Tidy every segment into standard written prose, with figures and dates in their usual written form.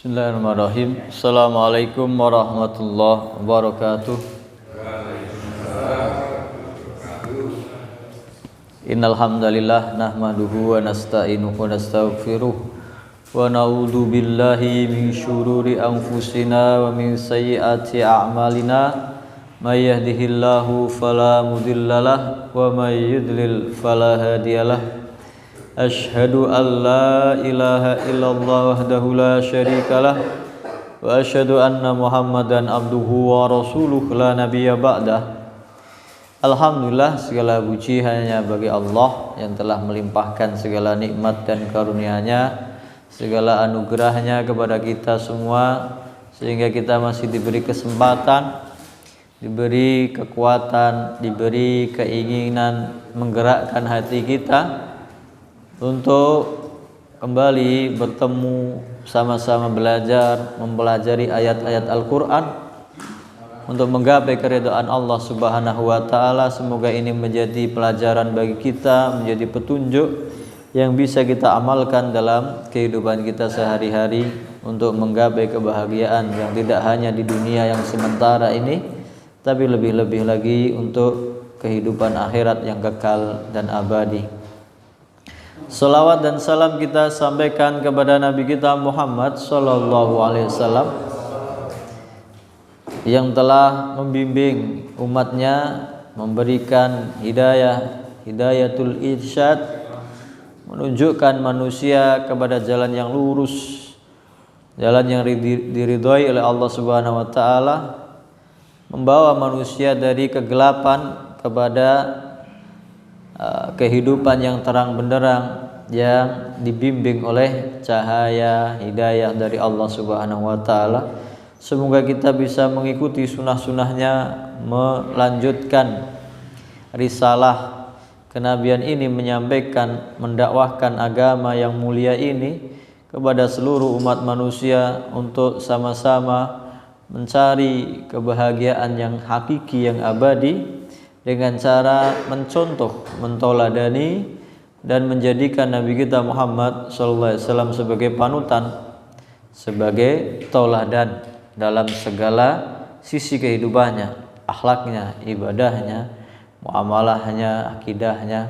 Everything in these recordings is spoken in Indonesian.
Bismillahirrahmanirrahim. Assalamualaikum warahmatullahi wabarakatuh. Innal hamdalillah nahmaduhu wa nasta'inuhu wa nastaghfiruh wa na'udzu billahi min syururi anfusina wa min sayyiati a'malina. May yahdihillahu fala mudhillalah wa may yudlil fala hadiyalah. Ashhadu an la ilaha illallah wahdahu la syarikalah wa ashhadu anna Muhammadan abduhu wa rasuluh la nabiyya ba'dah. Alhamdulillah, segala puji hanya bagi Allah yang telah melimpahkan segala nikmat dan karunia-Nya, segala anugerahnya kepada kita semua, sehingga kita masih diberi kesempatan, diberi kekuatan, diberi keinginan menggerakkan hati kita untuk kembali bertemu, sama-sama belajar, mempelajari ayat-ayat Al-Quran untuk menggapai keridhaan Allah Subhanahu wa Ta'ala. Semoga ini menjadi pelajaran bagi kita, menjadi petunjuk yang bisa kita amalkan dalam kehidupan kita sehari-hari untuk menggapai kebahagiaan yang tidak hanya di dunia yang sementara ini, tapi lebih-lebih lagi untuk kehidupan akhirat yang kekal dan abadi. Salawat dan salam kita sampaikan kepada Nabi kita Muhammad sallallahu alaihi wasallam yang telah membimbing umatnya, memberikan hidayatul irsyad, menunjukkan manusia kepada jalan yang lurus, jalan yang diridhoi oleh Allah Subhanahu wa Ta'ala, membawa manusia dari kegelapan kepada kehidupan yang terang benderang yang dibimbing oleh cahaya hidayah dari Allah Subhanahu wa Ta'ala. Semoga kita bisa mengikuti sunnah-sunnahnya, melanjutkan risalah kenabian ini, menyampaikan, mendakwahkan agama yang mulia ini kepada seluruh umat manusia untuk sama-sama mencari kebahagiaan yang hakiki, yang abadi, dengan cara mencontoh, mentoladani dan menjadikan Nabi kita Muhammad SAW sebagai panutan, sebagai tauladan dalam segala sisi kehidupannya, akhlaknya, ibadahnya, muamalahnya, akidahnya,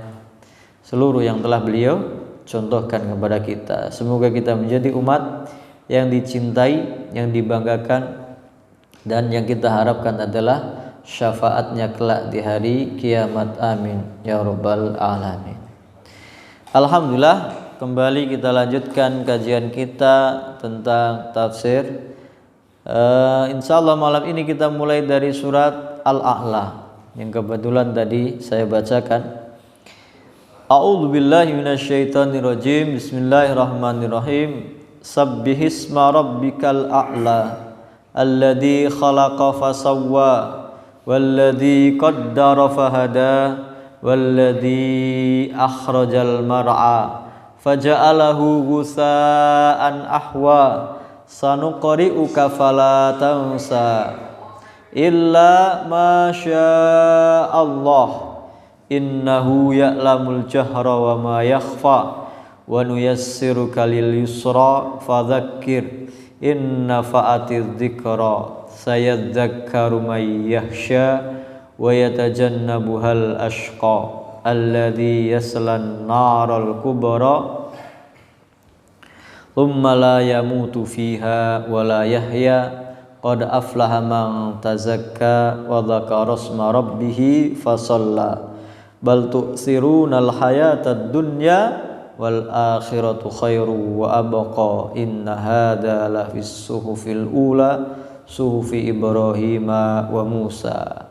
seluruh yang telah beliau contohkan kepada kita. Semoga kita menjadi umat yang dicintai, yang dibanggakan, dan yang kita harapkan adalah syafaatnya kelak di hari kiamat. Amin ya rabbal alamin. Alhamdulillah, kembali kita lanjutkan kajian kita tentang tafsir. Insyaallah malam ini kita mulai dari surat Al-A'la yang kebetulan tadi saya bacakan. A'udzu billahi minasyaitonir rajim. Bismillahirrahmanirrahim. Sabbihisma rabbikal a'la alladzi khalaqa fasawwa والذي قدر فهدى والذي أخرج المرعى فجعله غثاء أحوى سنقرئك فلا تنسى إلا ما شاء الله إنه يعلم الجهر وما يخفى ونيسرك لليسرى فذكر إن نفعت الذكرى sayadzakkaru may yakhsha wa yatajannabuhal ashqa alladzi yaslan naral kubra thumma la yamutu fiha wa la yahya qad aflaha man tazakka wa dzakara isma rabbih fasalla bal tu'sirunal hayatad dunya wal akhiratu khairu wa abqa inna hadza la fis suhufil ula suhufi Ibrahim wa Musa.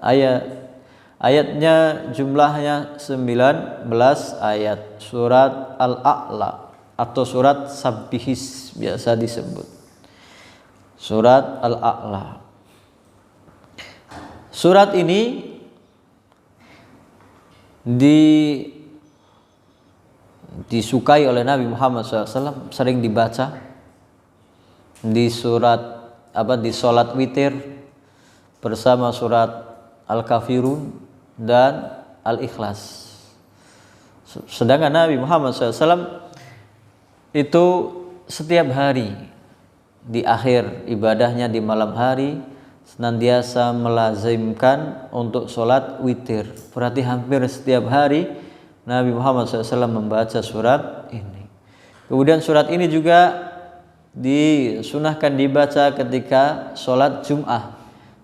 Ayatnya jumlahnya 19 ayat. Surat Al-A'la atau surat Sabbihis biasa disebut. Surat Al-A'la. Surat ini disukai oleh Nabi Muhammad SAW, sering dibaca di di sholat witir bersama surat Al-Kafirun dan Al-Ikhlas. Sedangkan Nabi Muhammad SAW itu setiap hari di akhir ibadahnya di malam hari senantiasa melazimkan untuk sholat witir. Berarti hampir setiap hari Nabi Muhammad SAW membaca surat ini. Kemudian surat ini juga disunahkan dibaca ketika sholat Jum'ah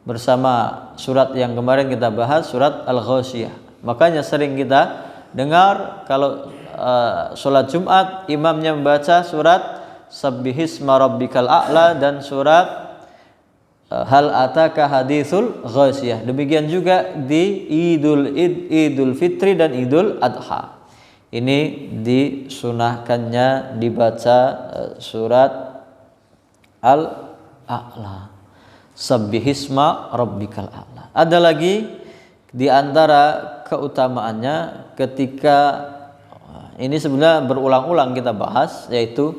bersama surat yang kemarin kita bahas, surat Al-Ghasyiyah. Makanya sering kita dengar kalau sholat Jumat imamnya membaca surat Sabbihisma Rabbikal A'la dan surat Hal Ataka Haditsul Ghasyiyah. Demikian juga di Idul Fitri dan Idul Adha. Ini disunahkannya dibaca surat Al-A'la, Sabbihisma Rabbikal A'la. Ada lagi di antara keutamaannya ketika ini sebenarnya berulang-ulang kita bahas, yaitu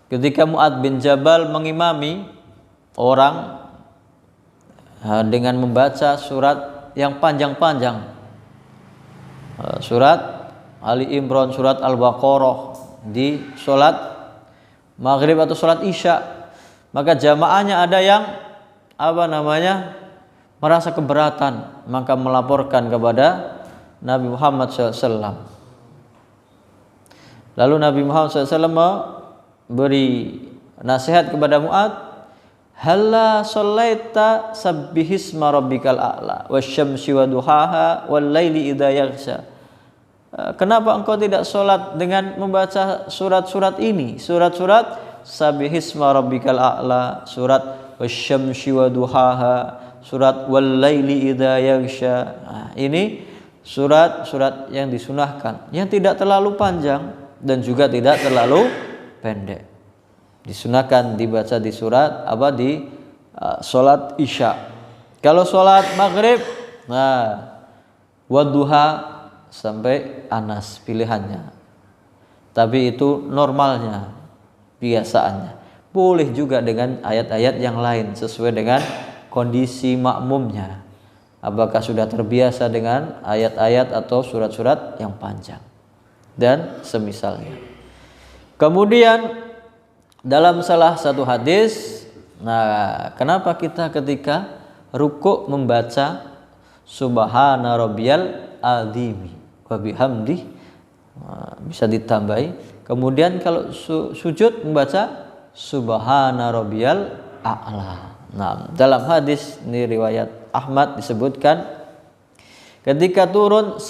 ketika Mu'adz bin Jabal mengimami orang dengan membaca surat yang panjang-panjang, surat Ali Imran, surat Al-Baqarah di sholat maghrib atau sholat isya, maka jamaahnya ada yang merasa keberatan, maka melaporkan kepada Nabi Muhammad SAW. Lalu Nabi Muhammad SAW memberi nasihat kepada Mu'adz, halla shallaita sabbihisma rabbikal a'la wasyamsi waduhaha wal laili idza yaghsha. Kenapa engkau tidak sholat dengan membaca surat-surat ini, surat-surat sabbihisma rabbikal a'la, surat wasyamsi waduhaha, surat wal laili idza yaghsha. Ini surat-surat yang disunahkan, yang tidak terlalu panjang dan juga tidak terlalu pendek. Disunahkan dibaca di surat di sholat isya. Kalau sholat maghrib, wadduha sampai Anas pilihannya. Tapi itu normalnya, biasaannya. Boleh juga dengan ayat-ayat yang lain sesuai dengan kondisi makmumnya. Apakah sudah terbiasa dengan ayat-ayat atau surat-surat yang panjang dan semisalnya. Kemudian dalam salah satu hadis, kenapa kita ketika rukuk membaca Subhana Rabbiyal Azimi wa bihamdi, bisa ditambahi. Kemudian kalau sujud membaca Subhana Rabbiyal A'la. Dalam hadis ini riwayat Ahmad disebutkan ketika turun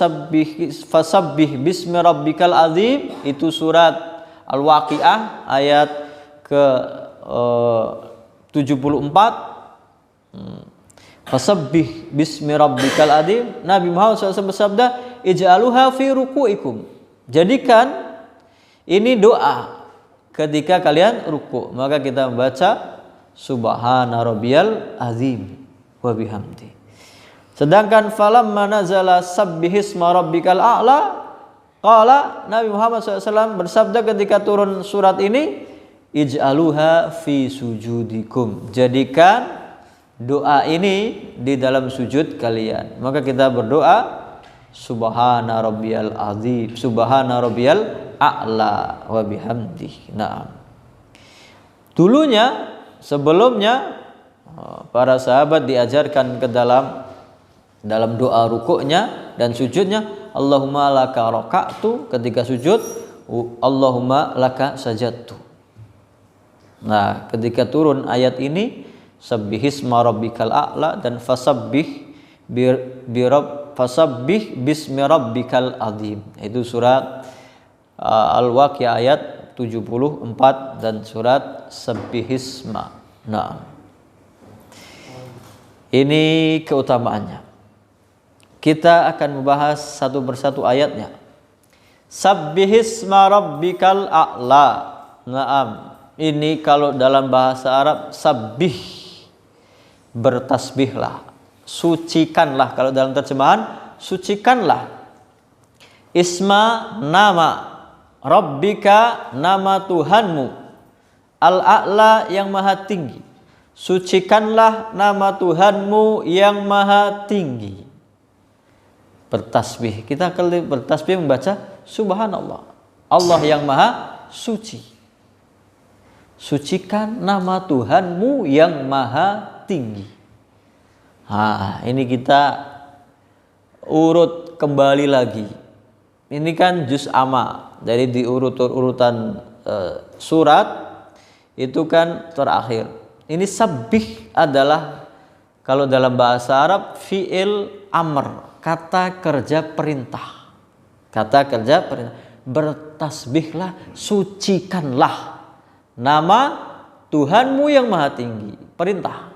fasabbih bismi rabbikal azim, itu surat Al-Waqiah ayat ke 74, fasabbih bismi rabbikal azim. Nabi Muhammad SAW bersabda, ij'aluha fi ruku'ikum, jadikan ini doa ketika kalian ruku. Maka kita membaca Subhana Rabbiyal Azim wa bihamdi. Sedangkan falamma nazala sabbihisma rabbikal a'la, qala Nabi Muhammad SAW bersabda ketika turun surat ini, ij'aluha fi sujudikum, jadikan doa ini di dalam sujud kalian. Maka kita berdoa Subhana Rabbiyal Azim, Subhana Rabbiyal A'la wa bihamdi. Dulunya, sebelumnya para sahabat diajarkan ke dalam doa rukuknya dan sujudnya, Allahumma laka raka'tu, ketika sujud Allahumma laka sajadtu. Ketika turun ayat ini, sabbihisma rabbikal a'la dan fasabbih bismi rabbikal azim, itu surat Al-Waqiah ayat 74 dan surat sabbihisma. Ini keutamaannya. Kita akan membahas satu persatu ayatnya. Sabbihisma rabbikal a'la. Ini kalau dalam bahasa Arab sabbih, bertasbihlah, sucikanlah. Kalau dalam terjemahan sucikanlah. Isma nama, Rabbika nama Tuhanmu, Al-A'la yang maha tinggi. Sucikanlah nama Tuhanmu yang maha tinggi. Bertasbih, kita kalau bertasbih membaca Subhanallah, Allah yang maha suci. Sucikan nama Tuhanmu yang maha tinggi. Ini kita urut kembali lagi. Ini kan juz amma. Jadi di urutan surat itu kan terakhir. Ini sabbih adalah kalau dalam bahasa Arab fi'il amr, kata kerja perintah. Kata kerja perintah. Bertasbihlah, sucikanlah nama Tuhanmu yang maha tinggi. Perintah.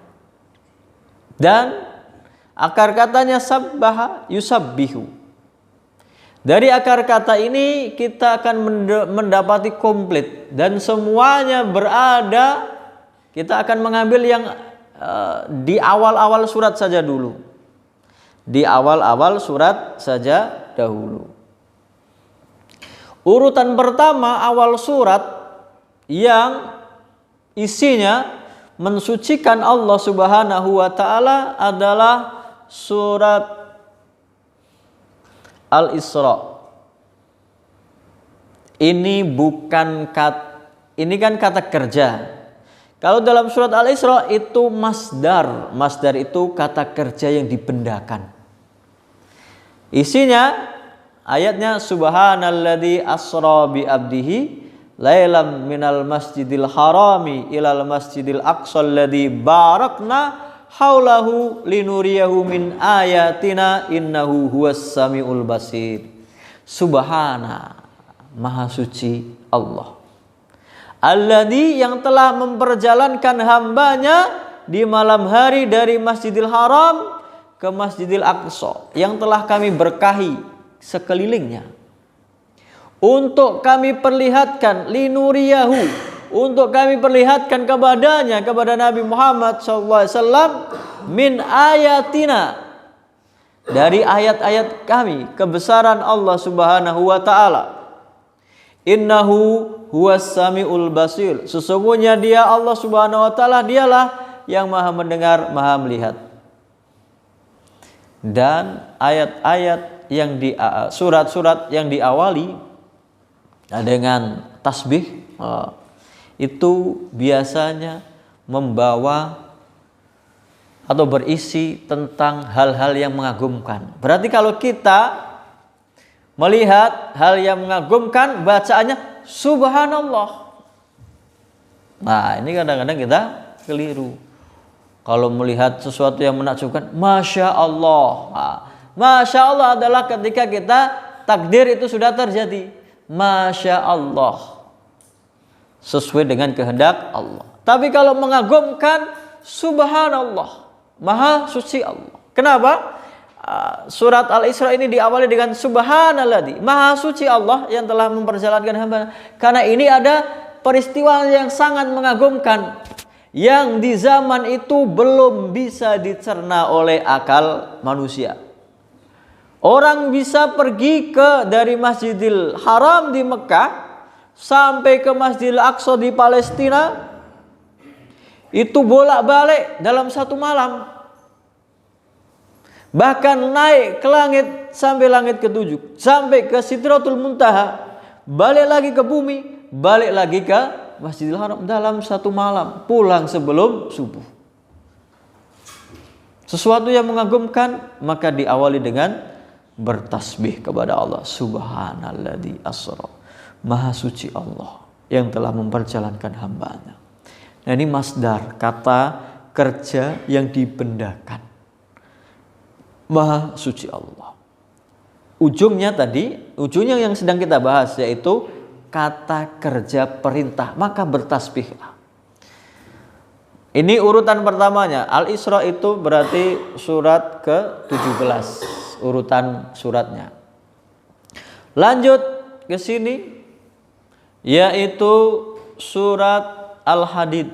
Dan akar katanya sabbaha yusabbihu. Dari akar kata ini kita akan mendapati komplit. Dan semuanya berada, kita akan mengambil yang di awal-awal surat saja dulu. Di awal-awal surat saja dahulu. Urutan pertama awal surat yang isinya mensucikan Allah Subhanahu wa taala adalah surat Al-Isra. Ini kan kata kerja. Kalau dalam surat Al-Isra itu masdar. Masdar itu kata kerja yang dibendakan. Isinya ayatnya subhanalladzi asra bi abdihi lailam minal masjidil harami ilal masjidil aqsal ladzi barakna haulahu linuriyahu min ayatina innahu huwas samiul basir. Subhana, maha suci Allah. Alladzi, yang telah memperjalankan hambanya di malam hari dari Masjidil Haram ke Masjidil Aqsa, yang telah kami berkahi sekelilingnya, untuk kami perlihatkan linuriyahu, untuk kami perlihatkan kepadanya, kepada Nabi Muhammad SAW, min ayatina, dari ayat-ayat kami, kebesaran Allah Subhanahu wa taala. Innahu huwas samiul basir, sesungguhnya dia Allah Subhanahu wa taala dialah yang maha mendengar, maha melihat. Dan ayat-ayat yang di surat-surat yang diawali dengan tasbih itu biasanya membawa atau berisi tentang hal-hal yang mengagumkan. Berarti kalau kita melihat hal yang mengagumkan, bacaannya subhanallah. Nah, ini kadang-kadang kita keliru. Kalau melihat sesuatu yang menakjubkan, masya Allah. Masya Allah adalah ketika kita takdir itu sudah terjadi. Masya Allah, sesuai dengan kehendak Allah. Tapi kalau mengagumkan, subhanallah, maha suci Allah. Kenapa? Surat Al-Isra ini diawali dengan subhanalladzi, maha suci Allah yang telah memperjalankan hamba. Karena ini ada peristiwa yang sangat mengagumkan, yang di zaman itu belum bisa dicerna oleh akal manusia. Orang bisa pergi dari Masjidil Haram di Mekah sampai ke Masjidil Aqsa di Palestina, itu bolak-balik dalam satu malam. Bahkan naik ke langit sampai langit ke-7, sampai ke Sidratul Muntaha, balik lagi ke bumi, balik lagi ke Masjidil Haram dalam satu malam, pulang sebelum subuh. Sesuatu yang mengagumkan, maka diawali dengan bertasbih kepada Allah. Subhanalladzi asra, maha suci Allah yang telah memperjalankan hambanya. Nah, ini masdar, kata kerja yang dibendakan. Maha suci Allah. Ujungnya yang sedang kita bahas yaitu kata kerja perintah, maka bertasbihlah. Ini urutan pertamanya. Al-Isra itu berarti surat ke-17 urutan suratnya. Lanjut ke sini yaitu surat Al-Hadid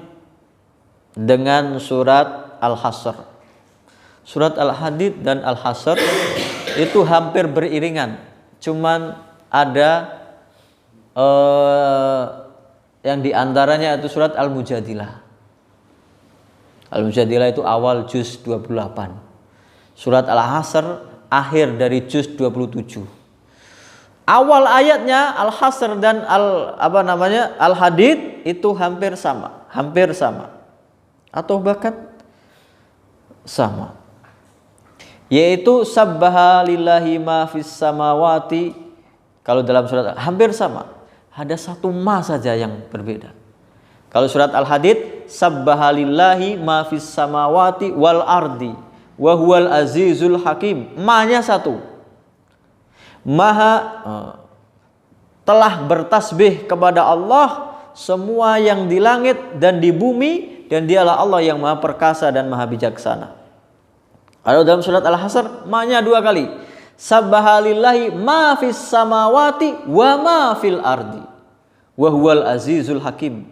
dengan surat Al-Hasr. Surat Al-Hadid dan Al-Hasr itu hampir beriringan, cuman ada yang diantaranya itu surat Al-Mujadilah. Al-Mujadilah itu awal juz 28. Surat Al-Hasr akhir dari juz 27. Awal ayatnya Al-Hasr dan Al-Hadid itu hampir sama atau bahkan sama. Yaitu sabbaha lillahi ma fis samawati, kalau dalam surat hampir sama. Ada satu ma saja yang berbeda. Kalau surat Al-Hadid sabbaha lillahi ma fis samawati wal ardi wa huwal azizul hakim. Ma-nya satu. Maha telah bertasbih kepada Allah semua yang di langit dan di bumi, dan dialah Allah yang maha perkasa dan maha bijaksana. Kalau dalam surat Al-Hasr ma-nya 2 kali. Sabbaha lillahi ma fis samawati wa ma fil ardi wa huwal azizul hakim.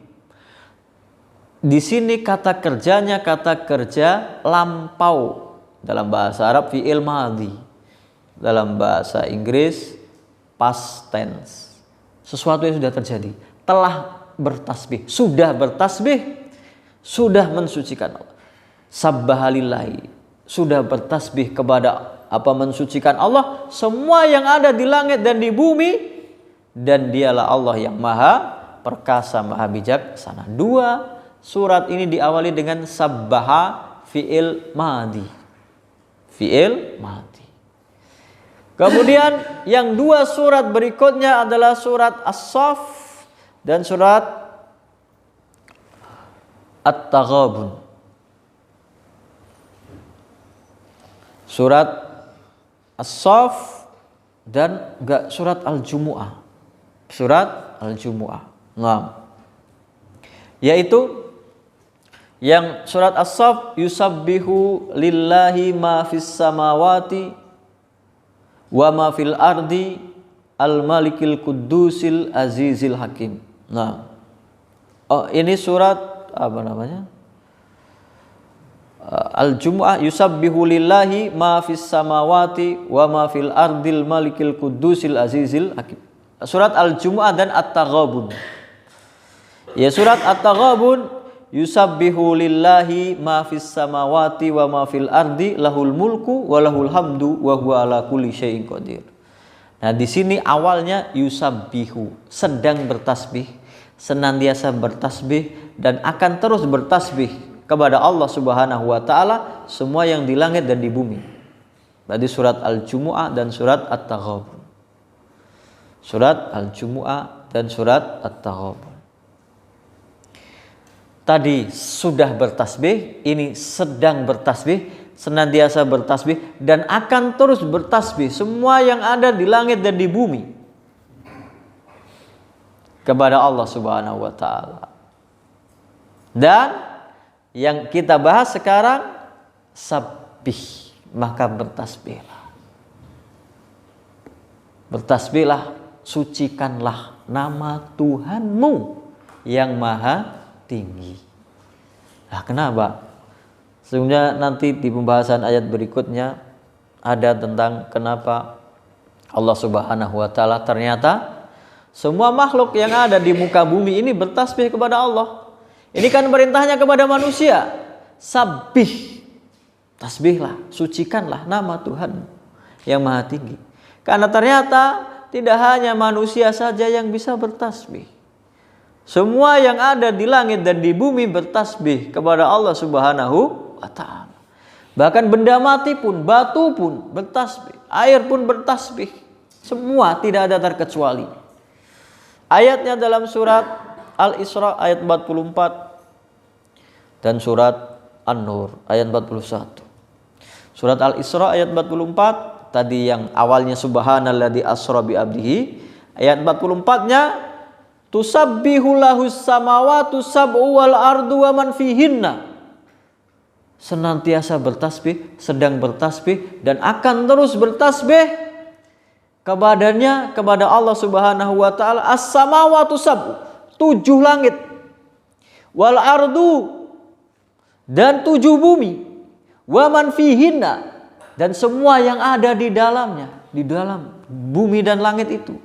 Di sini kata kerjanya kata kerja lampau dalam bahasa Arab, fi'il madhi. Dalam bahasa Inggris past tense. Sesuatu yang sudah terjadi, telah bertasbih, sudah bertasbih, sudah mensucikan Allah. Sabbahalillahi, sudah bertasbih kepada mensucikan Allah semua yang ada di langit dan di bumi, dan dialah Allah yang maha perkasa, maha bijaksana. 2 surat ini diawali dengan sabbaha fi'il madhi. Fi'il madhi. Kemudian yang 2 surat berikutnya adalah surat As-Saff dan surat At-Taghabun. Surat As-Saff dan surat Al-Jumu'ah. Surat Al-Jumu'ah. Nah, yaitu yang surat As-Saff yusabbihu lillahi ma fis samawati wa ma fil ardi al-malikil qudusil azizil hakim. Nah, ini surat Al-Jumu'ah, yusabbihu lillahi ma fis samawati wa ma fil ardil malikil qudusil azizil hakim. Surat Al-Jumu'ah dan At-Taghabun. Ya, surat At-Taghabun yusabbihu lillahi ma fis samawati wa ma fil ardi lahul mulku wa lahul hamdu wa huwa ala kulli syai'in qadir. Nah, di sini awalnya yusabbihu, sedang bertasbih, senantiasa bertasbih dan akan terus bertasbih kepada Allah Subhanahu wa taala semua yang di langit dan di bumi. Berarti surat Al-Jumu'ah dan surat At-Taghabun. Surat Al-Jumu'ah dan surat At-Taghabun. Tadi sudah bertasbih, ini sedang bertasbih, senantiasa bertasbih dan akan terus bertasbih semua yang ada di langit dan di bumi kepada Allah Subhanahu wa taala. Dan yang kita bahas sekarang sabbih, maka bertasbihlah. Bertasbihlah, sucikanlah nama Tuhanmu yang maha tinggi. Nah, kenapa? Sesungguhnya nanti di pembahasan ayat berikutnya ada tentang kenapa Allah Subhanahu wa taala ternyata semua makhluk yang ada di muka bumi ini bertasbih kepada Allah. Ini kan perintahnya kepada manusia. Sabbih, tasbihlah, sucikanlah nama Tuhan yang maha tinggi. Karena ternyata tidak hanya manusia saja yang bisa bertasbih. Semua yang ada di langit dan di bumi bertasbih kepada Allah Subhanahu wa taala. Bahkan benda mati pun, batu pun bertasbih, air pun bertasbih. Semua tidak ada terkecuali. Ayatnya dalam surat Al-Isra ayat 44 dan surat An-Nur ayat 41. Surat Al-Isra ayat 44 tadi yang awalnya subhanalladzi asra bi abdihi, ayat 44-nya tusabbihu lahus samawatu sab'u wal ardu wa man fihinna. Senantiasa bertasbih, sedang bertasbih dan akan terus bertasbih kepadanya, kepada Allah Subhanahu wa taala. As-samawatu sab'u, 7 langit. Wal ardu, dan 7 bumi. Wa man fihinna, dan semua yang ada di dalamnya, di dalam bumi dan langit itu.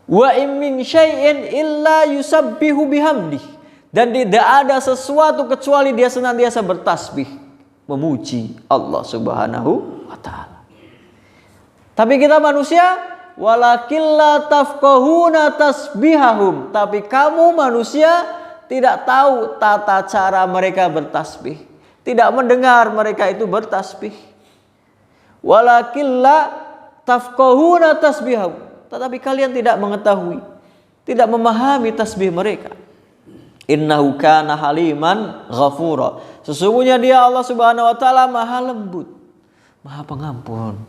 Wa in min syai'in illa yusabbihu bihamdih, dan tidak ada sesuatu kecuali dia senantiasa bertasbih memuji Allah Subhanahu wa taala. Tapi kita manusia, walakin la tafqahuna tasbihahum. Tapi kamu manusia tidak tahu tata cara mereka bertasbih. Tidak mendengar mereka itu bertasbih. Walakin la tafqahuna tasbihahum. Tetapi kalian tidak mengetahui, tidak memahami tasbih mereka. Innahu kana haliman ghafura. Sesungguhnya dia Allah Subhanahu wa taala Maha lembut, Maha pengampun.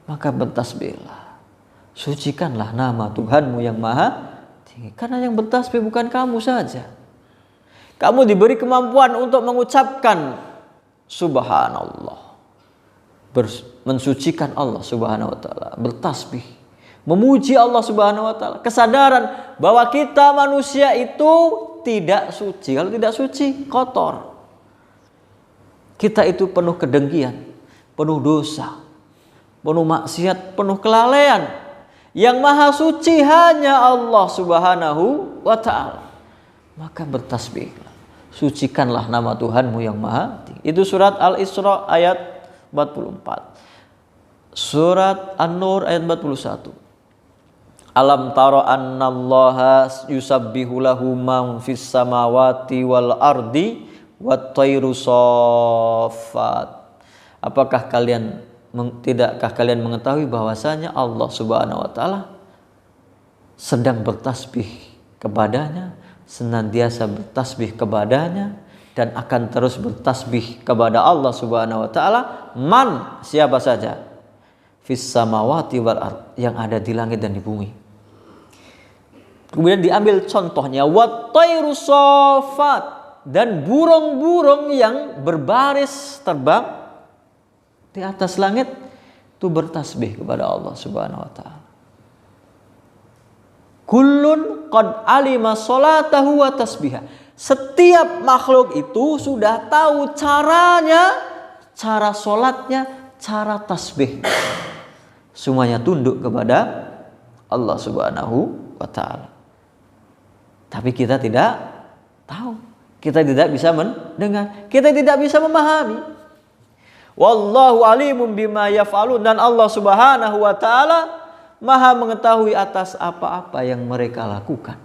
Maka bertasbihlah. Sucikanlah nama Tuhanmu yang maha tinggi. Karena yang bertasbih bukan kamu saja. Kamu diberi kemampuan untuk mengucapkan subhanallah. Mensucikan Allah Subhanahu wa taala. Bertasbih. Memuji Allah Subhanahu wa taala. Kesadaran bahwa kita manusia itu tidak suci. Kalau tidak suci, kotor. Kita itu penuh kedengkian, penuh dosa, penuh maksiat, penuh kelalaian. Yang maha suci hanya Allah Subhanahu wa ta'ala. Maka bertasbihlah. Sucikanlah nama Tuhanmu yang maha tinggi. Itu surat Al-Isra ayat 44. Surat An-Nur ayat 41. Alam tara annallaha yusabbihu lahu man fis samawati wal ardi wat tayru saffat. Tidakkah kalian mengetahui bahwasanya Allah Subhanahu wa taala sedang bertasbih kepadanya, senantiasa bertasbih kepadanya, dan akan terus bertasbih kepada Allah Subhanahu wa taala, man, siapa saja, fis samawati wal ard, yang ada di langit dan di bumi. Kemudian diambil contohnya wat tayru saffat, dan burung-burung yang berbaris terbang di atas langit itu bertasbih kepada Allah Subhanahu wa taala. Kullun qad alima salatahu wa tasbihah. Setiap makhluk itu sudah tahu caranya, cara salatnya, cara tasbih. Semuanya tunduk kepada Allah Subhanahu wa taala. Tapi kita tidak tahu. Kita tidak bisa mendengar, kita tidak bisa memahami. Wallahu alimun bima yaf'alun, dan Allah Subhanahu wa taala Maha mengetahui atas apa-apa yang mereka lakukan.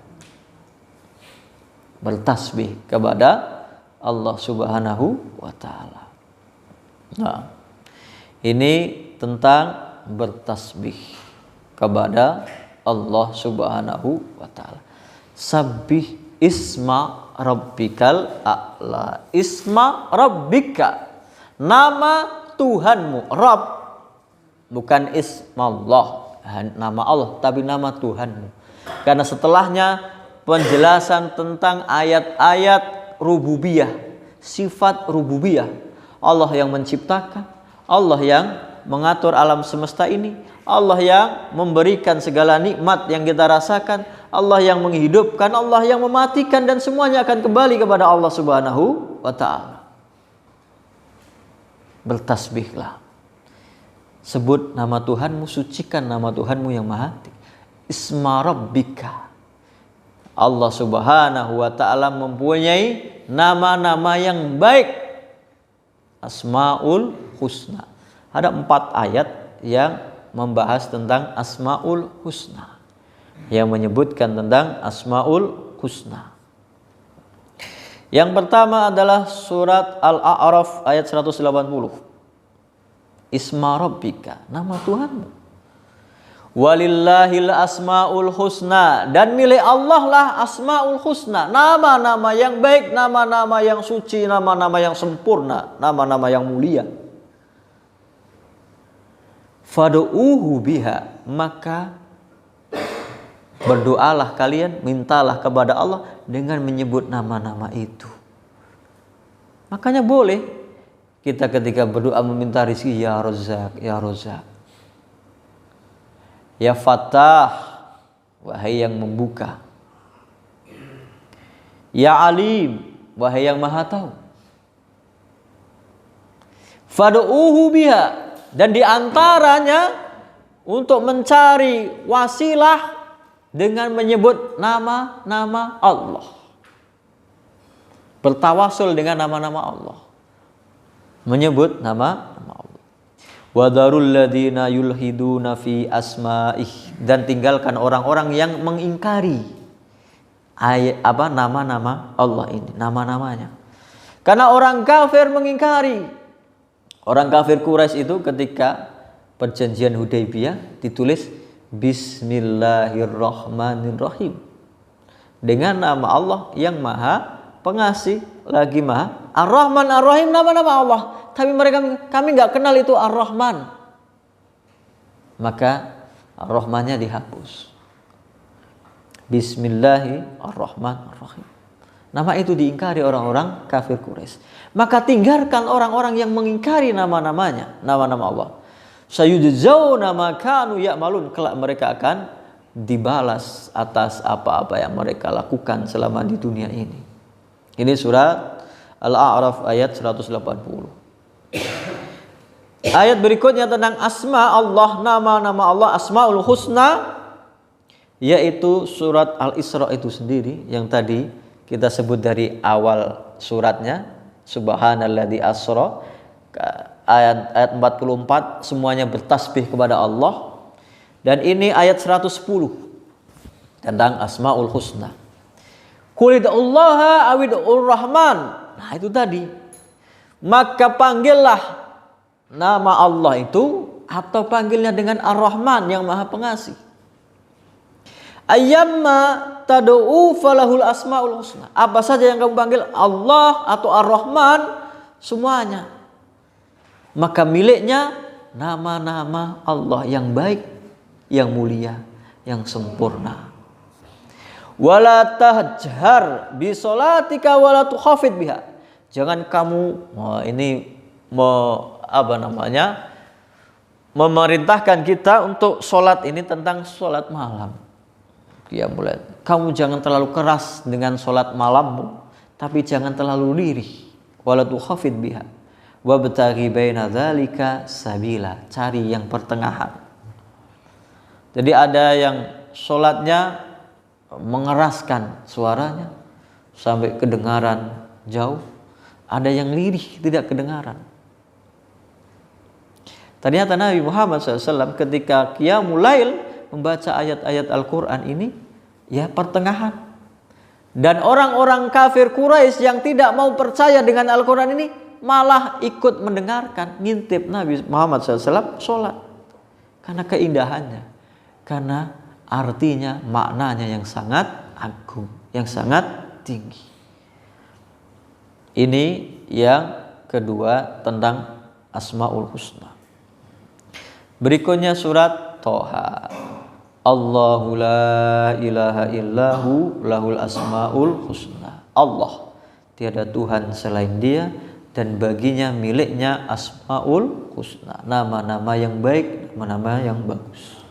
Bertasbih kepada Allah Subhanahu wa taala. Nah, ini tentang bertasbih kepada Allah Subhanahu wa taala. Sabbih isma rabbikal a'la. Isma rabbika, nama Tuhanmu. Rabb bukan ismallah, nama Allah, tapi nama Tuhanmu. Karena setelahnya penjelasan tentang ayat-ayat rububiyah, sifat rububiyah. Allah yang menciptakan, Allah yang mengatur alam semesta ini, Allah yang memberikan segala nikmat yang kita rasakan, Allah yang menghidupkan, Allah yang mematikan, dan semuanya akan kembali kepada Allah Subhanahu wa ta'ala. Bertasbihlah. Sebut nama Tuhanmu, sucikan nama Tuhanmu yang maha tinggi. Isma rabbika. Allah Subhanahu wa ta'ala mempunyai nama-nama yang baik. Asmaul husna. Ada 4 ayat yang membahas tentang Asmaul husna, yang menyebutkan tentang Asmaul husna. Yang pertama adalah surat Al-A'raf ayat 180. Isma rabbika, nama Tuhanmu. Walillahil asmaul husna, dan milik Allah lah asmaul husna, nama-nama yang baik, nama-nama yang suci, nama-nama yang sempurna, nama-nama yang mulia. Fad'uhu biha, maka berdoalah kalian, mintalah kepada Allah dengan menyebut nama-nama itu. Makanya boleh kita ketika berdoa meminta rezeki, ya Razzaq, ya Razzaq. Ya Fattah, wahai yang membuka. Ya Alim, wahai yang maha tahu. Fad'uhu biha, dan diantaranya untuk mencari wasilah dengan menyebut nama-nama Allah. Bertawasul dengan nama-nama Allah. Menyebut nama-nama Allah. Wadarul ladzina yulhiduna fi asma'ih, dan tinggalkan orang-orang yang mengingkari nama-nama Allah ini, nama-namanya. Karena orang kafir mengingkari. Orang kafir Quraisy itu ketika perjanjian Hudaybiyah ditulis Bismillahirrahmanirrahim, dengan nama Allah yang Maha Pengasih lagi Maha Ar-Rahman Ar-Rahim, nama-nama Allah. Tapi kami nggak kenal itu Ar-Rahman. Maka Ar-Rahmannya dihapus. Bismillahirrahmanirrahim. Nama itu diingkari orang-orang kafir Quraisy. Maka tinggalkan orang-orang yang mengingkari nama-namanya, nama-nama Allah. Sayujzauna ma kanu ya'malun, kelak mereka akan dibalas atas apa-apa yang mereka lakukan selama di dunia ini. Ini surat Al-A'raf ayat 180. Ayat berikutnya tentang asma Allah, nama-nama Allah, Asmaul Husna, yaitu surat Al-Isra itu sendiri yang tadi kita sebut dari awal suratnya, Subhanalladzi asra, ayat 44 semuanya bertasbih kepada Allah. Dan ini ayat 110 tentang Asmaul Husna. Qulid'ullaha awid'ur rahman. Nah itu tadi. Maka panggillah nama Allah itu atau panggilnya dengan Ar-Rahman yang Maha Pengasih. Ayyamma tad'u falahul asmaul husna. Apa saja yang kamu panggil Allah atau Ar-Rahman, semuanya. Maka miliknya nama-nama Allah yang baik, yang mulia, yang sempurna. Wala tahjar bi sholatika wala tukhafid biha. Jangan kamu memerintahkan kita untuk sholat ini tentang sholat malam. Ya mulai. Kamu jangan terlalu keras dengan sholat malammu, tapi jangan terlalu lirih. Wala tukhafid biha. Wabtaghi baina dzalika sabila. Cari yang pertengahan. Jadi ada yang sholatnya mengeraskan suaranya sampai kedengaran jauh. Ada yang lirih, tidak kedengaran. Ternyata Nabi Muhammad SAW ketika Qiyamul Lail membaca ayat-ayat Al-Quran ini, ya pertengahan. Dan orang-orang kafir Quraisy yang tidak mau percaya dengan Al-Quran ini malah ikut mendengarkan, ngintip Nabi Muhammad SAW sholat. Karena keindahannya, karena artinya, maknanya yang sangat agung, yang sangat tinggi. Ini yang kedua tentang Asmaul Husna. Berikutnya surat Toha. Allahu la ilaha illahu lahul asmaul husna. Allah, tiada Tuhan selain Dia, dan baginya miliknya Asmaul Husna, nama-nama yang baik, nama-nama yang bagus.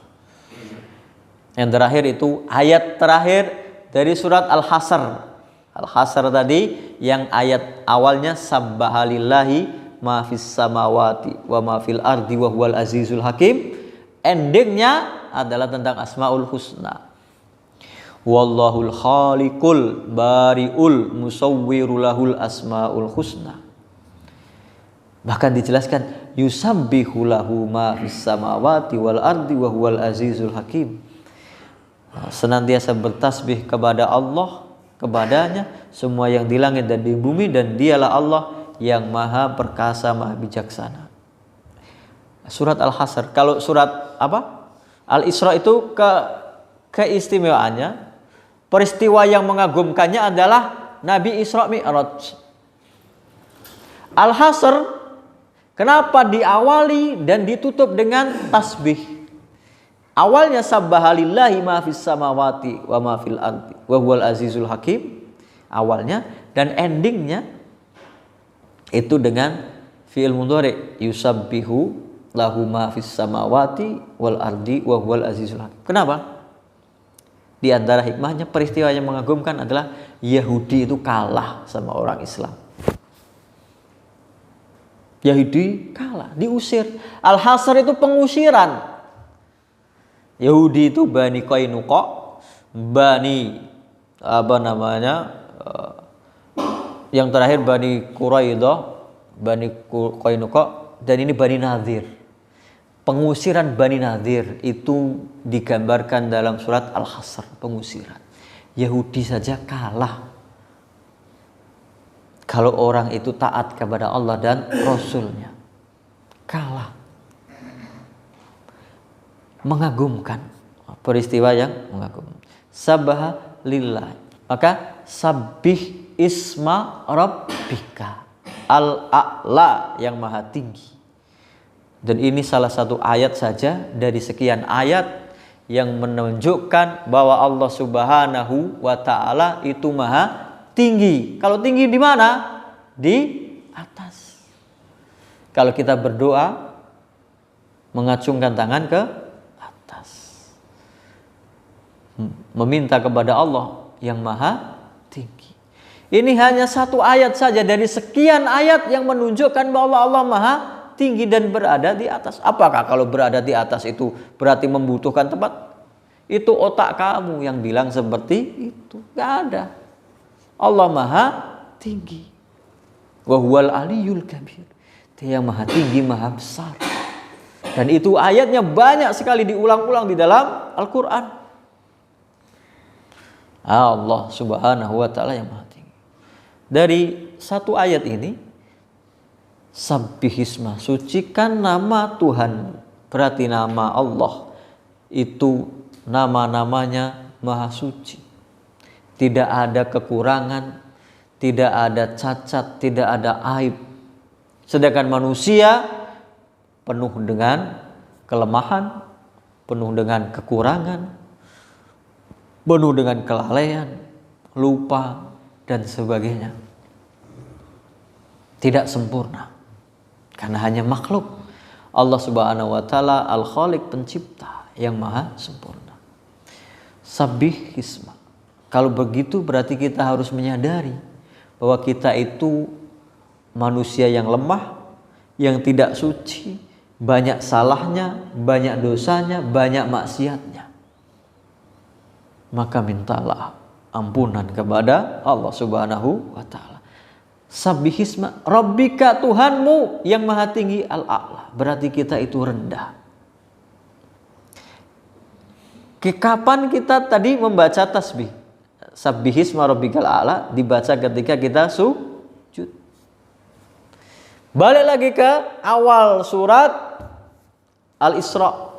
Yang terakhir itu ayat terakhir dari surat Al-Hasr. Al-Hasr tadi yang ayat awalnya sabbahalillahi ma fis samawati wa ma fil ardi wa huwal azizul hakim. Endingnya adalah tentang Asmaul Husna. Wallahul khaliqul bari'ul musawwiru lahul asmaul husna. Bahkan dijelaskan yusabbihu lahu ma fis samawati wal ardi wa huwal azizul hakim. Senantiasa bertasbih kepada Allah, kepadanya semua yang di langit dan di bumi, dan Dialah Allah yang maha perkasa, maha bijaksana. Surat Al-Hasr. Kalau surat Al-Isra itu keistimewaannya, peristiwa yang mengagumkannya adalah Nabi Isra Mi'raj. Al-Hasr kenapa diawali dan ditutup dengan tasbih? Awalnya sabbahalillahi ma fis samawati wa ma fil ardi wa huwal azizul hakim awalnya, dan endingnya itu dengan fi'il mudhari yusabbihu lahu ma fis samawati wal ardi wa huwal azizul hakim. Kenapa? Di antara hikmahnya, peristiwa yang mengagumkan adalah Yahudi itu kalah sama orang Islam. Yahudi kalah, diusir. Al-Hasr itu pengusiran. Yahudi itu Bani Qainuqa, yang terakhir Bani Quraidah, Bani Qainuqa, dan ini Bani Nadir. Pengusiran Bani Nadir itu digambarkan dalam surat Al-Hasr, pengusiran. Yahudi saja kalah kalau orang itu taat kepada Allah dan Rasul-Nya. Kalah. Mengagumkan. Peristiwa yang mengagumkan. Sabbaha lillah. Maka sabbih isma rabbika al-a'la, yang maha tinggi. Dan ini salah satu ayat saja dari sekian ayat yang menunjukkan bahwa Allah Subhanahu wa ta'ala itu maha tinggi. Kalau tinggi di mana? Di atas. Kalau kita berdoa, mengacungkan tangan ke atas, meminta kepada Allah yang maha tinggi. Ini hanya satu ayat saja dari sekian ayat yang menunjukkan bahwa Allah maha tinggi dan berada di atas. Apakah kalau berada di atas itu berarti membutuhkan tempat? Itu otak kamu yang bilang seperti itu. Gak ada. Allah maha tinggi. Wa huwal aliyul kabir. Dia yang maha tinggi, maha besar. Dan itu ayatnya banyak sekali diulang-ulang di dalam Al-Quran. Allah Subhanahu wa ta'ala yang maha tinggi. Dari satu ayat ini, sabbihisma, sucikan nama Tuhan. Berarti nama Allah itu nama-namanya maha suci. Tidak ada kekurangan, tidak ada cacat, tidak ada aib. Sedangkan manusia penuh dengan kelemahan, penuh dengan kekurangan, penuh dengan kelalaian, lupa, dan sebagainya. Tidak sempurna. Karena hanya makhluk. Allah Subhanahu wa ta'ala Al-Khaliq, pencipta yang maha sempurna. Sabbih hisma. Kalau begitu berarti kita harus menyadari bahwa kita itu manusia yang lemah, yang tidak suci, banyak salahnya, banyak dosanya, banyak maksiatnya. Maka mintalah ampunan kepada Allah Subhanahu wa ta'ala. Sabbihisma rabbika, Tuhanmu yang maha tinggi, al-a'la. Berarti kita itu rendah. Kapan kita tadi membaca tasbih? Sabbihisma rabbikal a'la dibaca ketika kita sujud. Balik lagi ke awal surat Al-Isra.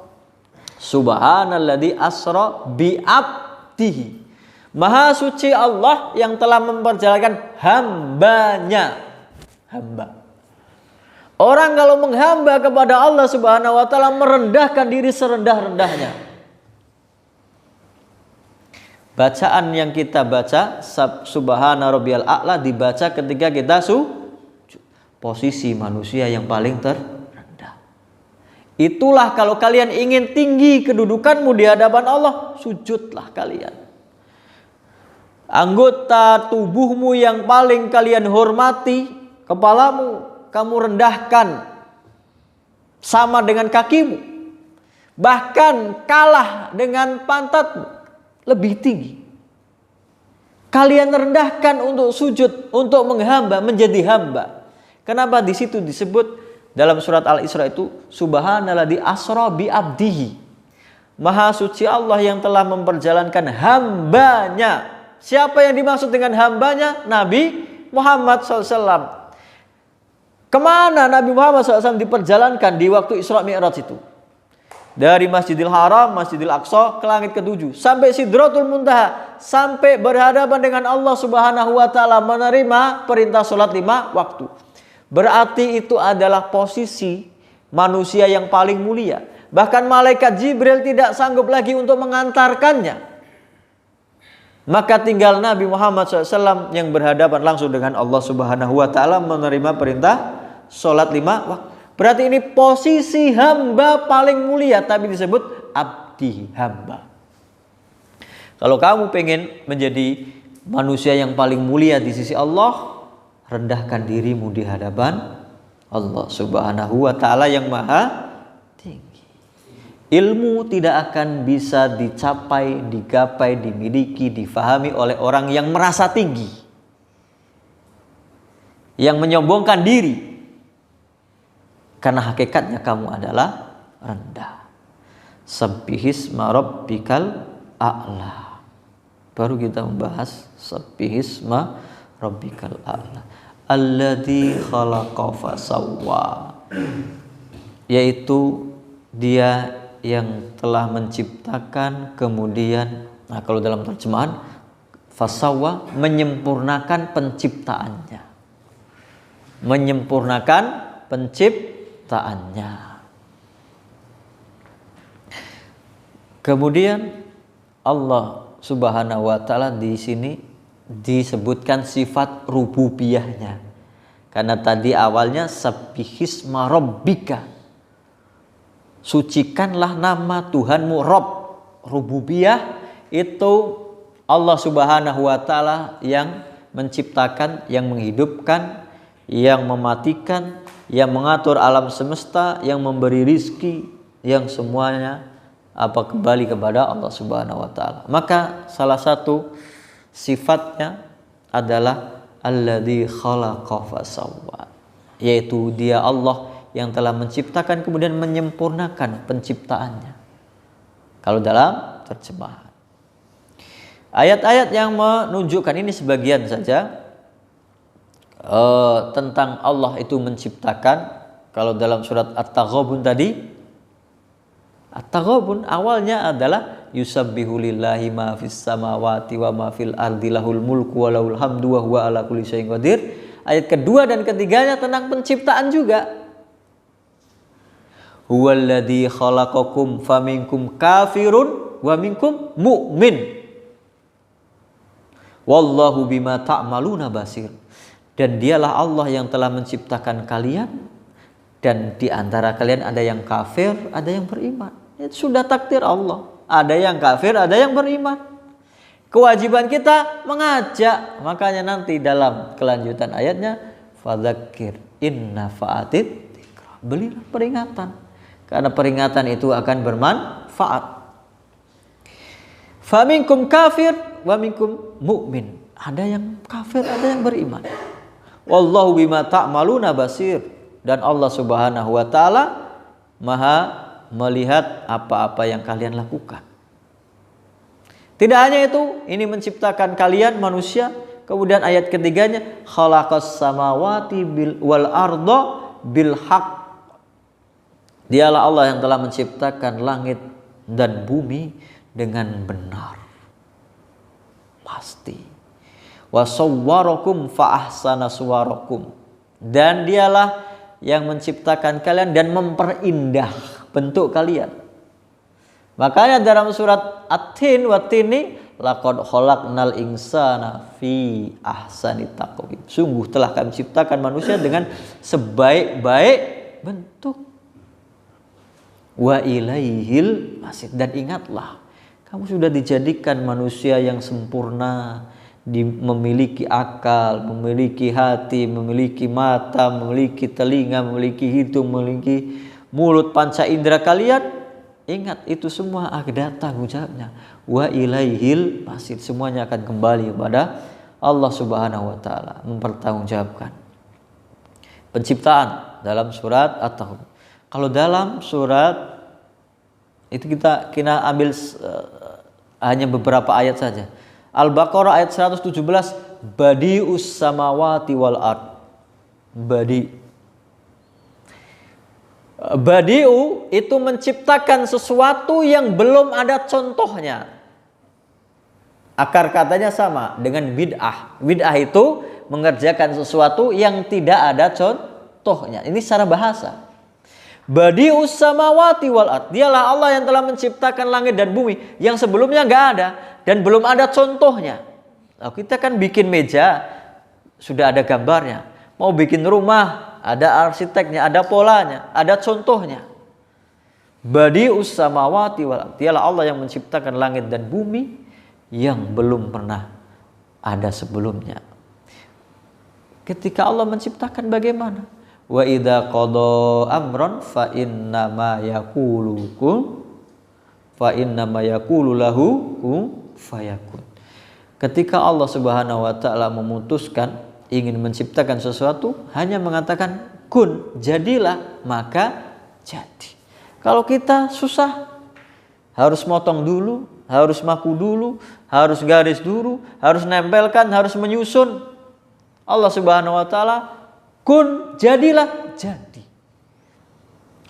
Subhanalladzi asra bi'abdihi. Maha suci Allah yang telah memperjalankan hambanya. Hamba. Orang kalau menghamba kepada Allah Subhanahu wa ta'ala merendahkan diri serendah-rendahnya. Bacaan yang kita baca Subhana rabbiyal a'la dibaca ketika kita sujud. Posisi manusia yang paling terendah. Itulah kalau kalian ingin tinggi kedudukanmu di hadapan Allah, sujudlah kalian. Anggota tubuhmu yang paling kalian hormati, kepalamu, kamu rendahkan sama dengan kakimu. Bahkan kalah dengan pantatmu, lebih tinggi. Kalian rendahkan untuk sujud, untuk menghamba, menjadi hamba. Kenapa di situ disebut dalam surat Al-Isra itu subhanalladzi asra bi abdihi. Maha suci Allah yang telah memperjalankan hambanya. Siapa yang dimaksud dengan hambanya? Nabi Muhammad SAW. Kemana Nabi Muhammad SAW diperjalankan di waktu Isra Mi'raj itu? Dari Masjidil Haram, Masjidil Aqsa ke langit ke-7 sampai Sidratul Muntaha, sampai berhadapan dengan Allah Subhanahu wa ta'ala, menerima perintah sholat 5 waktu. Berarti itu adalah posisi manusia yang paling mulia. Bahkan malaikat Jibril tidak sanggup lagi untuk mengantarkannya. Maka tinggal Nabi Muhammad SAW yang berhadapan langsung dengan Allah Subhanahu wa ta'ala, menerima perintah sholat 5 waktu. Berarti ini posisi hamba paling mulia, tapi disebut abdi, hamba. Kalau kamu pengen menjadi manusia yang paling mulia di sisi Allah, rendahkan dirimu di hadapan Allah Subhanahu wa ta'ala yang maha tinggi. Ilmu tidak akan bisa dicapai, digapai, dimiliki, difahami oleh orang yang merasa tinggi, yang menyombongkan diri. Karena hakikatnya kamu adalah rendah. Sabbihisma rabbikal a'la. Baru kita membahas sabbihisma rabbikal a'la. Alladzi khalaqa fasawwa. Yaitu dia yang telah menciptakan kemudian, nah kalau dalam terjemahan fasawwa, menyempurnakan penciptaannya. Menyempurnakan penciptaannya. Kemudian Allah Subhanahu wa taala di sini disebutkan sifat rububiyahnya. Karena tadi awalnya sabbihisma rabbika. Sucikanlah nama Tuhanmu. Rabb, rububiyah itu Allah Subhanahu wa taala yang menciptakan, yang menghidupkan, yang mematikan, yang mengatur alam semesta, yang memberi rizki, yang semuanya kembali kepada Allah Subhanahu wa taala. Maka salah satu sifatnya adalah alladzi khalaqa fasawwa, yaitu dia Allah yang telah menciptakan kemudian menyempurnakan penciptaannya. Kalau dalam terjemahan ayat-ayat yang menunjukkan ini sebagian saja tentang Allah itu menciptakan. Kalau dalam surat At-Taghabun tadi, At-Taghabun awalnya adalah yusabbihu lillahi ma fis samawati wa ma fil ardi lahul mulku wa lahul hamdu wa huwa ala kulli syai'in qadir. Ayat kedua dan ketiganya tentang penciptaan juga. Huwallazi khalaqakum faminkum kafirun wa minkum mu'min. Wallahu bima ta'maluna basir. Dan dialah Allah yang telah menciptakan kalian, dan di antara kalian ada yang kafir, ada yang beriman. Itu sudah takdir Allah. Ada yang kafir, ada yang beriman. Kewajiban kita mengajak. Makanya nanti dalam kelanjutan ayatnya, fadzakir inna fa'atit dzikra. Berilah peringatan, karena peringatan itu akan bermanfaat. Faminkum kafir wa minkum mu'min. Ada yang kafir, ada yang beriman. Wallahu bima ta'maluna basir. Dan Allah Subhanahu wa taala Maha melihat apa-apa yang kalian lakukan. Tidak hanya itu, ini menciptakan kalian manusia. Kemudian ayat ketiganya, khalaqas samawati wal arda bil haqq. Dialah Allah yang telah menciptakan langit dan bumi dengan benar. Pasti. Wa sawwarakum fa ahsana suwarakum. Dan dialah yang menciptakan kalian dan memperindah bentuk kalian. Makanya dalam surat At-Tin wa Tini, laqad khalaqnal insana fi ahsani taqwim. Sungguh telah kami ciptakan manusia dengan sebaik-baik bentuk. Wa ilaihil masir. Dan ingatlah, kamu sudah dijadikan manusia yang sempurna, memiliki akal, memiliki hati, memiliki mata, memiliki telinga, memiliki hidung, memiliki mulut, panca indera kalian. Ingat, itu semua ada tanggung jawabnya. Wa ilaihil masir. Semuanya akan kembali kepada Allah Subhanahu wa taala, mempertanggungjawabkan penciptaan dalam surat At-Taubah. Kalau dalam surat itu kita ambil hanya beberapa ayat saja. Al-Baqarah ayat 117, badi'us samawati wal ard. Badi'u itu menciptakan sesuatu yang belum ada contohnya. Akar katanya sama dengan bid'ah. Bid'ah itu mengerjakan sesuatu yang tidak ada contohnya. Ini secara bahasa. Badi'us samawati wal ard. Dialah Allah yang telah menciptakan langit dan bumi yang sebelumnya enggak ada dan belum ada contohnya. Nah, kita kan bikin meja sudah ada gambarnya. Mau bikin rumah ada arsiteknya, ada polanya, ada contohnya. Badi'us samawati wal ard. Dialah Allah yang menciptakan langit dan bumi yang belum pernah ada sebelumnya. Ketika Allah menciptakan bagaimana? Wa idza qada amran fa innama yaqulu lahu kun fayakun. Ketika Allah Subhanahu wa taala memutuskan ingin menciptakan sesuatu, hanya mengatakan kun, jadilah, maka jadi. Kalau kita susah, harus motong dulu, harus maku dulu, harus garis dulu, harus nempelkan, harus menyusun. Allah Subhanahu wa taala, kun, jadilah, jadi.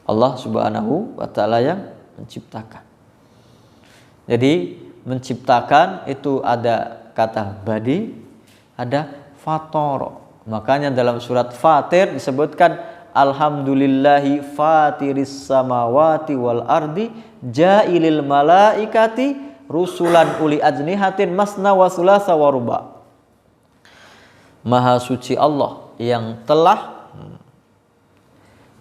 Allah Subhanahu wa taala yang menciptakan. Jadi menciptakan itu ada kata badi, ada fatoro. Makanya dalam surat Fatir disebutkan alhamdulillahi fatiris samawati wal ardi ja'ilil malaikati rusulan uli ajnihatin masna wa sulasa wa ruba. Maha suci Allah yang telah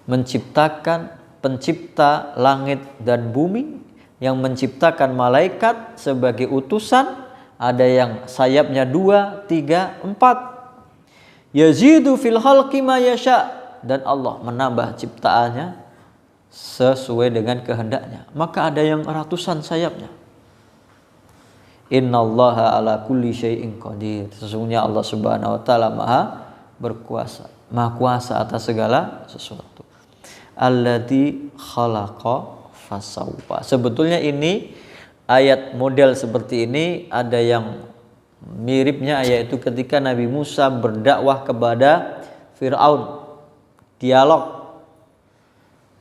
menciptakan, pencipta langit dan bumi, yang menciptakan malaikat sebagai utusan, ada yang sayapnya 2, 3, 4. Yazidu fil khalqi ma yasha, dan Allah menambah ciptaannya sesuai dengan kehendaknya. Maka ada yang ratusan sayapnya. Innallaha ala kulli syai'in qadir. Sesungguhnya Allah Subhanahu wa taala Maha berkuasa, Maha kuasa atas segala sesuatu. Alladzi khalaqa fasawwa. Sebetulnya ini ayat model seperti ini ada yang miripnya, yaitu ketika Nabi Musa berdakwah kepada Fir'aun. Dialog.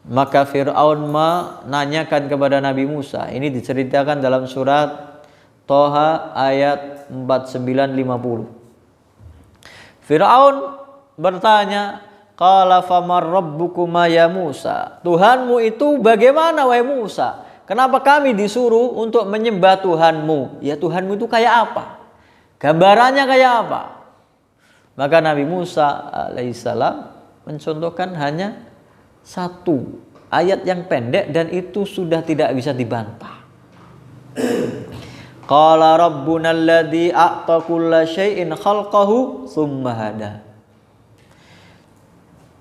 Maka Fir'aun menanyakan kepada Nabi Musa. Ini diceritakan dalam surat Toha ayat 49-50. Fir'aun bertanya, qala famar rabbukuma ya Musa. Tuhanmu itu bagaimana wahai Musa? Kenapa kami disuruh untuk menyembah Tuhanmu? Ya Tuhanmu itu kayak apa? Gambarannya kayak apa? Maka Nabi Musa alaihissalam mencontohkan hanya satu ayat yang pendek, dan itu sudah tidak bisa dibantah. Qala rabbuna alladzi a'ta kulla syai'in khalqahu tsumma hada.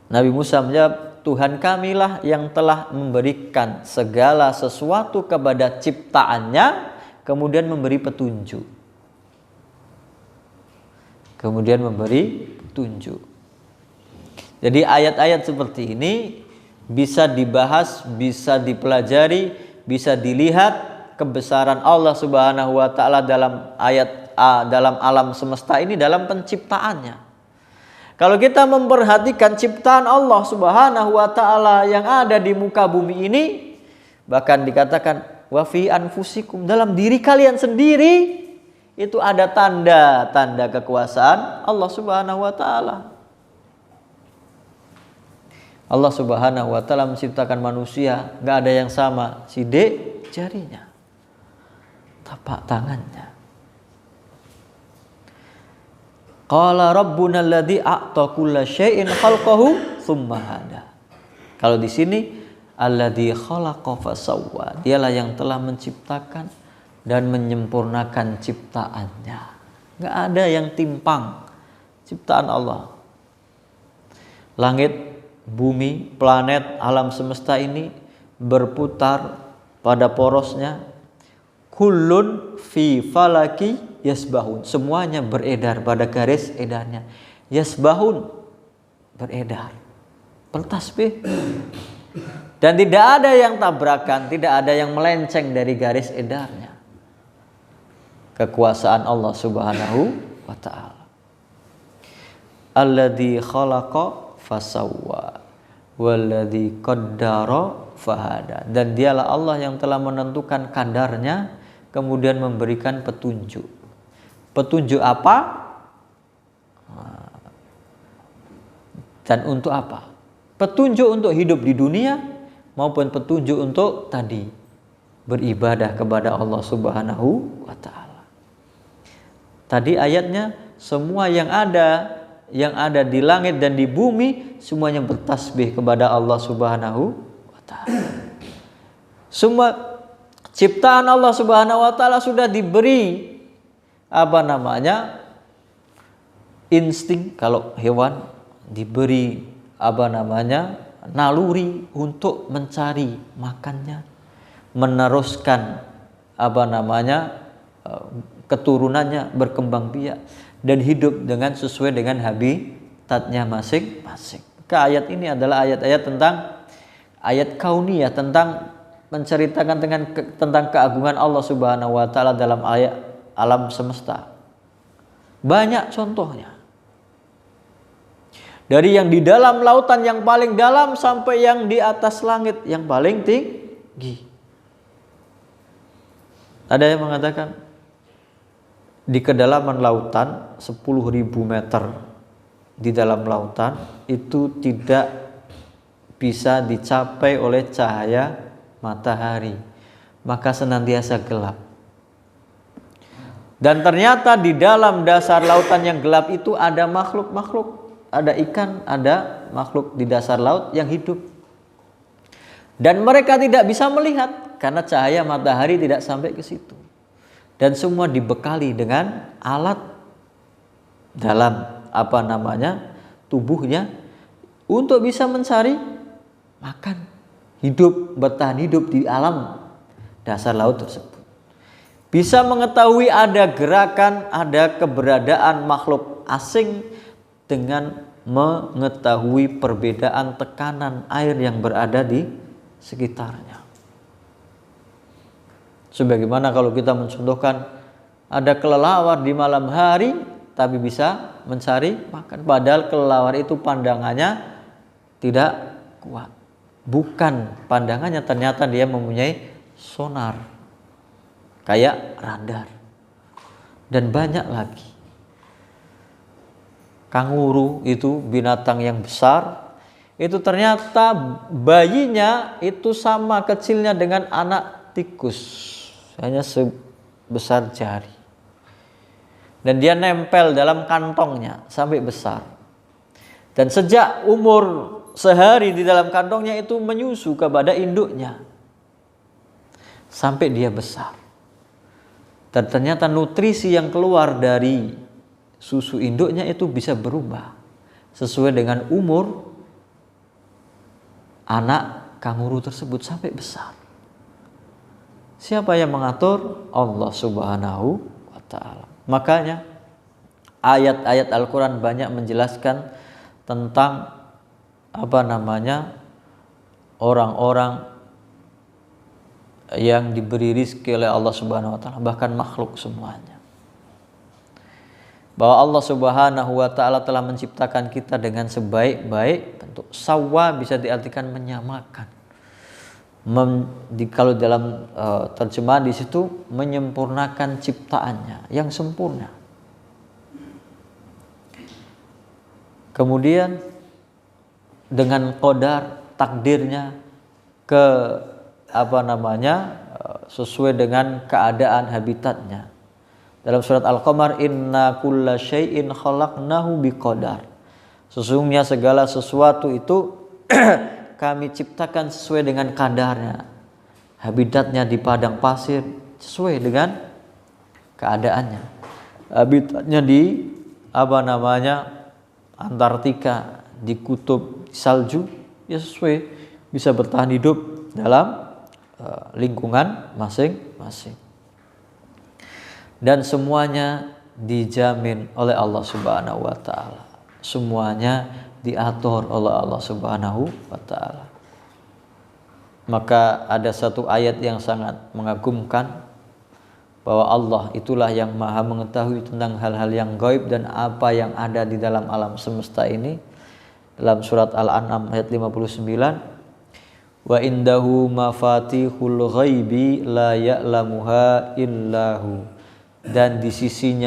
Nabi Musa menjawab, Tuhan kamilah yang telah memberikan segala sesuatu kepada ciptaannya, kemudian memberi petunjuk. Jadi ayat-ayat seperti ini bisa dibahas, bisa dipelajari, bisa dilihat kebesaran Allah Subhanahu wa taala dalam dalam alam semesta ini, dalam penciptaannya. Kalau kita memperhatikan ciptaan Allah Subhanahu wa taala yang ada di muka bumi ini, bahkan dikatakan wa fi anfusikum, dalam diri kalian sendiri itu ada tanda-tanda kekuasaan Allah Subhanahu wa taala. Allah Subhanahu wa taala menciptakan manusia, enggak ada yang sama sidik jarinya, tapak tangannya. Qala rabbuna alladzi a'ta kulla syai'in khalqahu tsumma hada. Kalau di sini alladzi khalaqa fasawwa, dialah yang telah menciptakan dan menyempurnakan ciptaannya. Enggak ada yang timpang ciptaan Allah. Langit, bumi, planet, alam semesta ini berputar pada porosnya. Kullun fi falaki yasbahun, semuanya beredar pada garis edarnya. Yasbahun, beredar, bertasbih. Dan tidak ada yang tabrakan, tidak ada yang melenceng dari garis edarnya. Kekuasaan Allah Subhanahu wa ta'ala. Alladzi khalaqa fasawwa walladzi qaddara fahada. Dan dialah Allah yang telah menentukan kadarnya, kemudian memberikan petunjuk. Petunjuk apa? Dan untuk apa? Petunjuk untuk hidup di dunia maupun petunjuk untuk tadi beribadah kepada Allah Subhanahu wa ta'ala. Tadi ayatnya, semua yang ada di langit dan di bumi semuanya bertasbih kepada Allah Subhanahu wa ta'ala. Semua ciptaan Allah Subhanahu wa ta'ala sudah diberi insting. Kalau hewan diberi naluri untuk mencari makannya, meneruskan keturunannya, berkembang biak dan hidup dengan sesuai dengan habitatnya masing-masing. Ayat ini adalah ayat-ayat tentang ayat kauniyah tentang menceritakan tentang keagungan Allah Subhanahu wa taala dalam ayat alam semesta. Banyak contohnya. Dari yang di dalam lautan yang paling dalam sampai yang di atas langit yang paling tinggi. Ada yang mengatakan di kedalaman lautan 10.000 meter di dalam lautan itu tidak bisa dicapai oleh cahaya matahari, maka senantiasa gelap. Dan ternyata di dalam dasar lautan yang gelap itu ada makhluk-makhluk. Ada ikan, ada makhluk di dasar laut yang hidup. Dan mereka tidak bisa melihat karena cahaya matahari tidak sampai ke situ. Dan semua dibekali dengan alat dalam tubuhnya untuk bisa mencari makan, bertahan hidup di alam dasar laut tersebut. Bisa mengetahui ada gerakan, ada keberadaan makhluk asing dengan mengetahui perbedaan tekanan air yang berada di sekitarnya. Sebagaimana kalau kita mencontohkan ada kelelawar di malam hari tapi bisa mencari makan, padahal kelelawar itu pandangannya tidak kuat. Bukan pandangannya, ternyata dia mempunyai sonar kayak radar. Dan banyak lagi. Kanguru itu binatang yang besar, itu ternyata bayinya itu sama kecilnya dengan anak tikus, hanya sebesar jari. Dan dia nempel dalam kantongnya sampai besar. Dan sejak umur sehari di dalam kantongnya itu menyusu kepada induknya sampai dia besar. Dan ternyata nutrisi yang keluar dari susu induknya itu bisa berubah sesuai dengan umur anak kanguru tersebut sampai besar. Siapa yang mengatur? Allah Subhanahu wa taala. Makanya ayat-ayat Al-Qur'an banyak menjelaskan tentang orang-orang yang diberi rizki oleh Allah Subhanahu wa taala, bahkan makhluk semuanya. Bahwa Allah Subhanahu wa taala telah menciptakan kita dengan sebaik-baik bentuk. Sawa bisa diartikan menyamakan. Kalau dalam terjemahan di situ menyempurnakan ciptaannya yang sempurna. Kemudian dengan qadar takdirnya sesuai dengan keadaan habitatnya. Dalam surat Al-Qamar, inna kulla syai'in khalaqnahu biqadar. Sesungguhnya segala sesuatu itu kami ciptakan sesuai dengan kadarnya. Habitatnya di padang pasir sesuai dengan keadaannya. Habitatnya di Antartika, di kutub salju, ya sesuai, bisa bertahan hidup dalam lingkungan masing-masing. Dan semuanya dijamin oleh Allah Subhanahu wa taala. Semuanya diatur oleh Allah Subhanahu wa taala. Maka ada satu ayat yang sangat mengagumkan, bahwa Allah itulah yang maha mengetahui tentang hal-hal yang gaib dan apa yang ada di dalam alam semesta ini. Dalam surat Al-An'am ayat 59, wa indahu mafatihul ghaibi la ya'lamuha illahu. Dan di sisi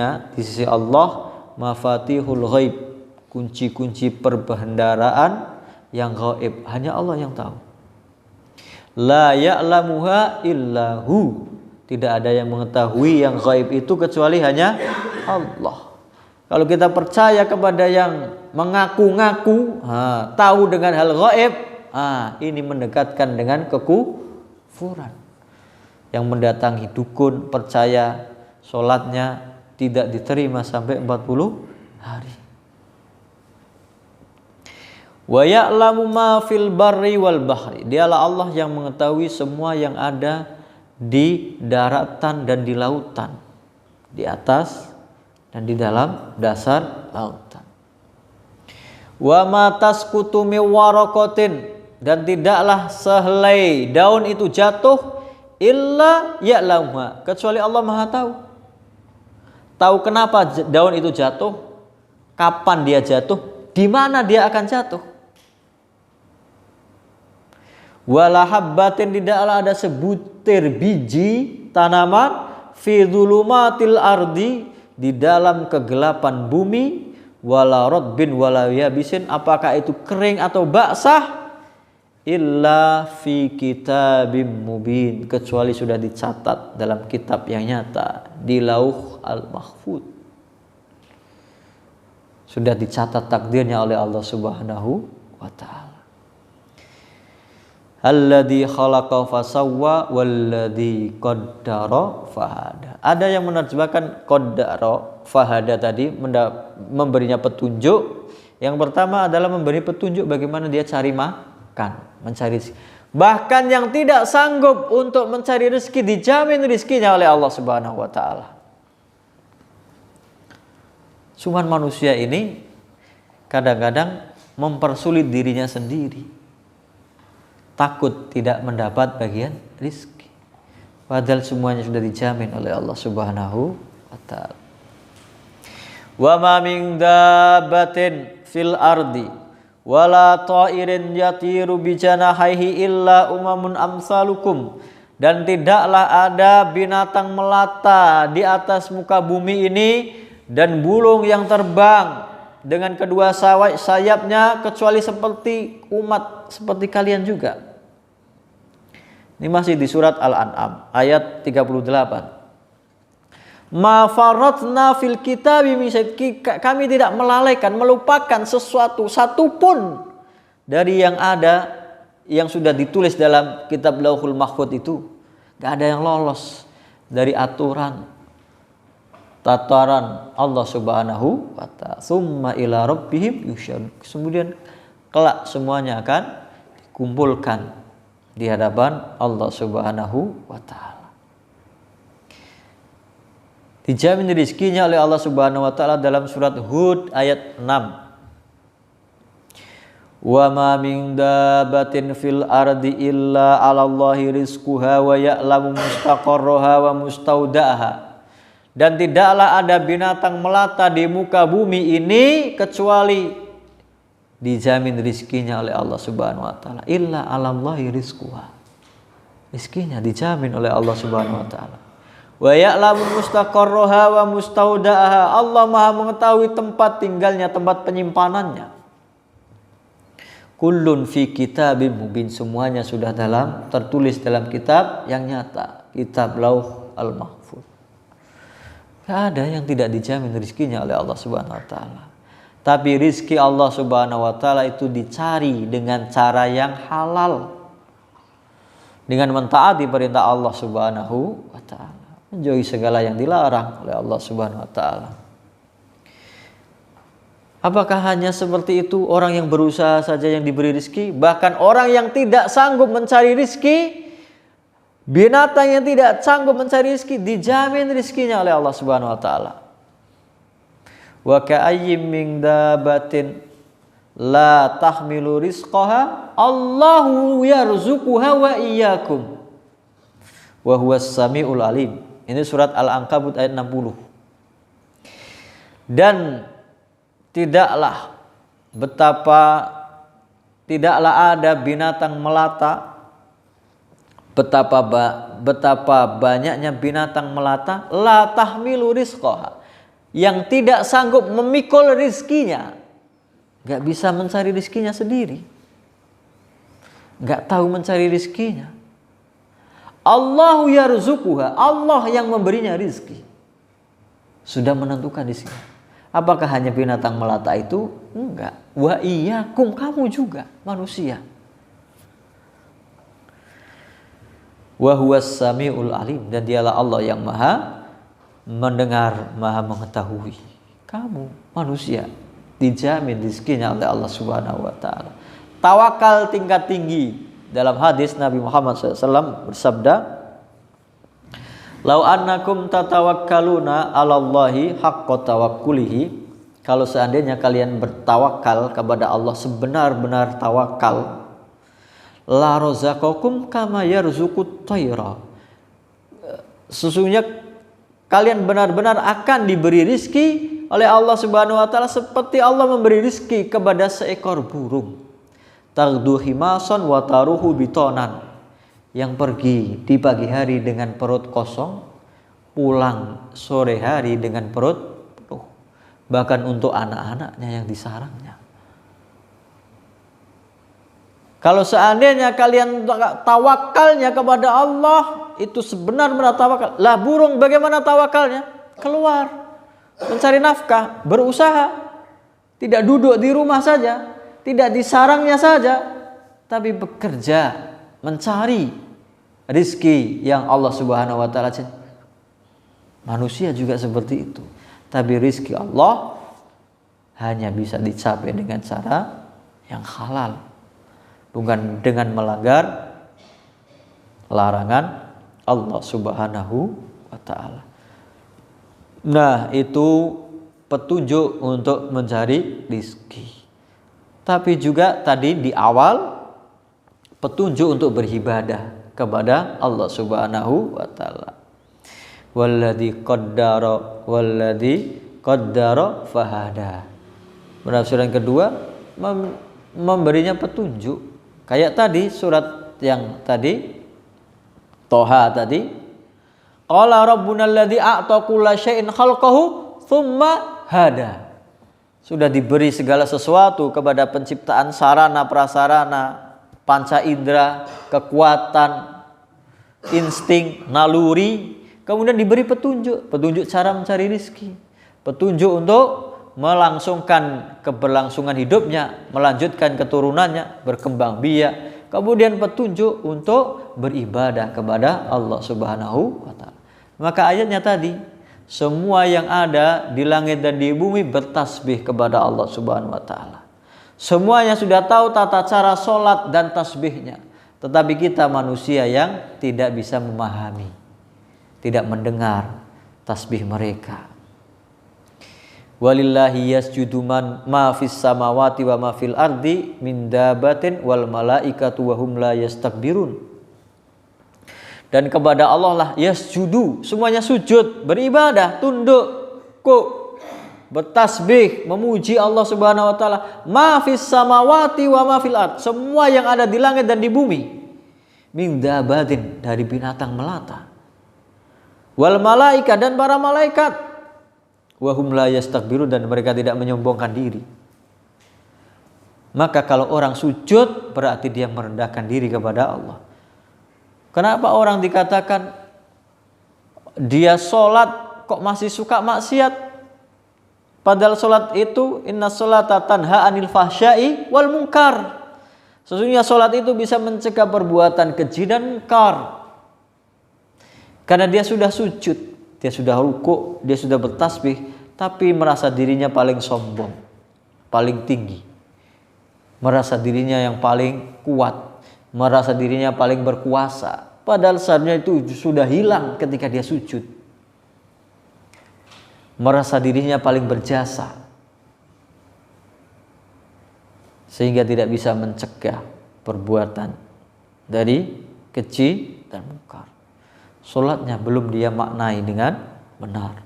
Allah, mafatihul ghaib, kunci-kunci perbendaharaan yang gaib, hanya Allah yang tahu. La ya'lamuha illahu, tidak ada yang mengetahui yang gaib itu kecuali hanya Allah. Kalau kita percaya kepada yang mengaku-ngaku tahu dengan hal gaib, ini mendekatkan dengan kekufuran. Yang mendatangi dukun percaya sholatnya tidak diterima sampai 40 hari. Wa ya'lamu ma fil barri wal bahri. Dialah Allah yang mengetahui semua yang ada di daratan dan di lautan, di atas dan di dalam dasar lautan. Wa ma tasqutu min waraqatin, dan tidaklah sehelai daun itu jatuh illa ya'lamuha, kecuali Allah Maha tahu. Tahu kenapa daun itu jatuh, kapan dia jatuh, di mana dia akan jatuh. Wala habbatin, tidaklah ada sebutir biji tanaman fi dzulumatil ardi, di dalam kegelapan bumi, wala radbin wala yabisin, apakah itu kering atau basah, illa fi kitabim mubin, kecuali sudah dicatat dalam kitab yang nyata di Lauh al-Mahfuz. Sudah dicatat takdirnya oleh Allah Subhanahu wa taala. Alladzi khalaqa fasawwa walladzi qaddara fahada. Ada yang menerjemahkan qaddara fahada tadi, memberinya petunjuk. Yang pertama adalah memberi petunjuk bagaimana dia cari mencari rezeki. Bahkan yang tidak sanggup untuk mencari rezeki dijamin rezekinya oleh Allah Subhanahu wa taala. Cuman manusia ini kadang-kadang mempersulit dirinya sendiri. Takut tidak mendapat bagian rezeki. Padahal semuanya sudah dijamin oleh Allah Subhanahu wa taala. Wa ma min dabbatin fil ardi wala ta'irin yatiru bijanahaihi illa umamun amsalukum, dan tidaklah ada binatang melata di atas muka bumi ini dan burung yang terbang dengan kedua sayapnya kecuali seperti umat seperti kalian juga. Ini masih di surat Al-An'am ayat 38. Ma faratna fil kitabi min syai', kami tidak melalaikan, melupakan sesuatu satupun dari yang ada, yang sudah ditulis dalam kitab Lauhul Mahfuz itu. Gak ada yang lolos dari aturan tataran Allah Subhanahu wa ta'ala. Tsumma ila rabbihim yusyarun, kemudian kelak semuanya akan dikumpulkan di hadapan Allah Subhanahu wa ta'ala. Dijamin rezekinya oleh Allah Subhanahu wa taala dalam surat Hud ayat 6. Wa ma min dabbatin fil ardi illa 'alallahi rizquha wa ya'lamu mustaqarraha wa mustaudaha. Dan tidaklah ada binatang melata di muka bumi ini kecuali dijamin rezekinya oleh Allah Subhanahu wa taala. Illa 'alallahi rizquha. Rezekinya dijamin oleh Allah Subhanahu wa taala. Wa ya'lamu mustaqarraha wa mustaudaha. Allah Maha mengetahui tempat tinggalnya, tempat penyimpanannya. Kullun fi kitabim mubin, semuanya sudah tertulis dalam kitab yang nyata, kitab Lauh al-Mahfuz. Tidak ada yang tidak dijamin rezekinya oleh Allah Subhanahu wa taala. Tapi rezeki Allah Subhanahu wa taala itu dicari dengan cara yang halal, dengan mentaati perintah Allah Subhanahu wa taala, menjauhi segala yang dilarang oleh Allah Subhanahu wa taala. Apakah hanya seperti itu orang yang berusaha saja yang diberi rezeki? Bahkan orang yang tidak sanggup mencari rezeki, binatang yang tidak sanggup mencari rezeki, dijamin rezekinya oleh Allah Subhanahu wa taala. Wa ka'ayyim min dabbatin la tahmilu rizqaha Allahu yarzuquha wa iyyakum wa huwas samiul alim. Ini surat Al-Ankabut ayat 60. Dan tidaklah ada binatang melata, betapa banyaknya binatang melata, la tahmilu rizqaha, yang tidak sanggup memikul rizkinya, gak bisa mencari rizkinya sendiri, gak tahu mencari rizkinya. Allahu yarzuquha, Allah yang memberinya rizki, sudah menentukan di sini. Apakah hanya binatang melata itu? Enggak. Wa iyyakum, kamu juga manusia. Wa huwas samiul alim, dan dialah Allah yang maha mendengar, maha mengetahui. Kamu manusia dijamin rezekinya oleh Allah Subhanahu wa taala. Tawakal tingkat tinggi. Dalam hadis Nabi Muhammad SAW bersabda, "Lau annakum tatawakkaluna 'alallahi haqqa tawakkulihi." Kalau seandainya kalian bertawakal kepada Allah sebenar-benar tawakal, La razaqakum kama yarzuqut tayra. Sesungguhnya kalian benar-benar akan diberi rizki oleh Allah Subhanahu wa taala seperti Allah memberi rizki kepada seekor burung. Taghdu himasan wa taruhu bitonan. Yang pergi di pagi hari dengan perut kosong, pulang sore hari dengan perut penuh. Bahkan untuk anak-anaknya yang di sarangnya. Kalau seandainya kalian tawakalnya kepada Allah, itu sebenar-benar tawakal. Lah burung bagaimana tawakalnya? Keluar, mencari nafkah, berusaha. Tidak duduk di rumah saja, tidak di sarangnya saja, tapi bekerja, mencari rizki yang Allah Subhanahu wa taala. Manusia juga seperti itu. Tapi rizki Allah hanya bisa dicapai dengan cara yang halal, bukan dengan melanggar larangan Allah Subhanahu wa taala. Nah, itu petunjuk untuk mencari rizki. Tapi juga tadi di awal petunjuk untuk beribadah kepada Allah Subhanahu wa taala. Walladzi qaddara fahada. Penafsiran kedua memberinya petunjuk. Kayak tadi surat yang tadi Toha tadi, qala rabbuna alladzi a'ta kulla syai'in khalqahu tsumma hada. Sudah diberi segala sesuatu kepada penciptaan sarana prasarana, panca indera, kekuatan, insting, naluri, kemudian diberi petunjuk cara mencari rezeki, petunjuk untuk melangsungkan keberlangsungan hidupnya, melanjutkan keturunannya, berkembang biak, kemudian petunjuk untuk beribadah kepada Allah Subhanahu wa taala. Maka ayatnya tadi, semua yang ada di langit dan di bumi bertasbih kepada Allah Subhanahu wa taala. Semuanya sudah tahu tata cara sholat dan tasbihnya, tetapi kita manusia yang tidak bisa memahami, tidak mendengar tasbih mereka. Walillahi yasjudu ma fis samawati wa ma fil ardi min dabatin wal malaikatu wa hum la yastakbirun. Dan kepada Allah lah yasjudu, semuanya sujud, beribadah, tunduk, bertasbih, memuji Allah Subhanahu wa taala. Ma fis samawati wa ma fil ard, semua yang ada di langit dan di bumi. Min dabatin, dari binatang melata. Wal malaikat, dan para malaikat. Wahum la yastakbirun, dan mereka tidak menyombongkan diri. Maka kalau orang sujud berarti dia merendahkan diri kepada Allah. Kenapa orang dikatakan dia sholat kok masih suka maksiat? Padahal sholat itu inna sholata tanha anil fahsyai wal munkar. Sesungguhnya sholat itu bisa mencegah perbuatan keji dan munkar. Karena dia sudah sujud, dia sudah ruku', dia sudah bertasbih, tapi merasa dirinya paling sombong, paling tinggi, merasa dirinya yang paling kuat, merasa dirinya paling berkuasa. Padahal seharusnya itu sudah hilang ketika dia sujud. Merasa dirinya paling berjasa, sehingga tidak bisa mencegah perbuatan dari keji dan munkar. Sholatnya belum dia maknai dengan benar.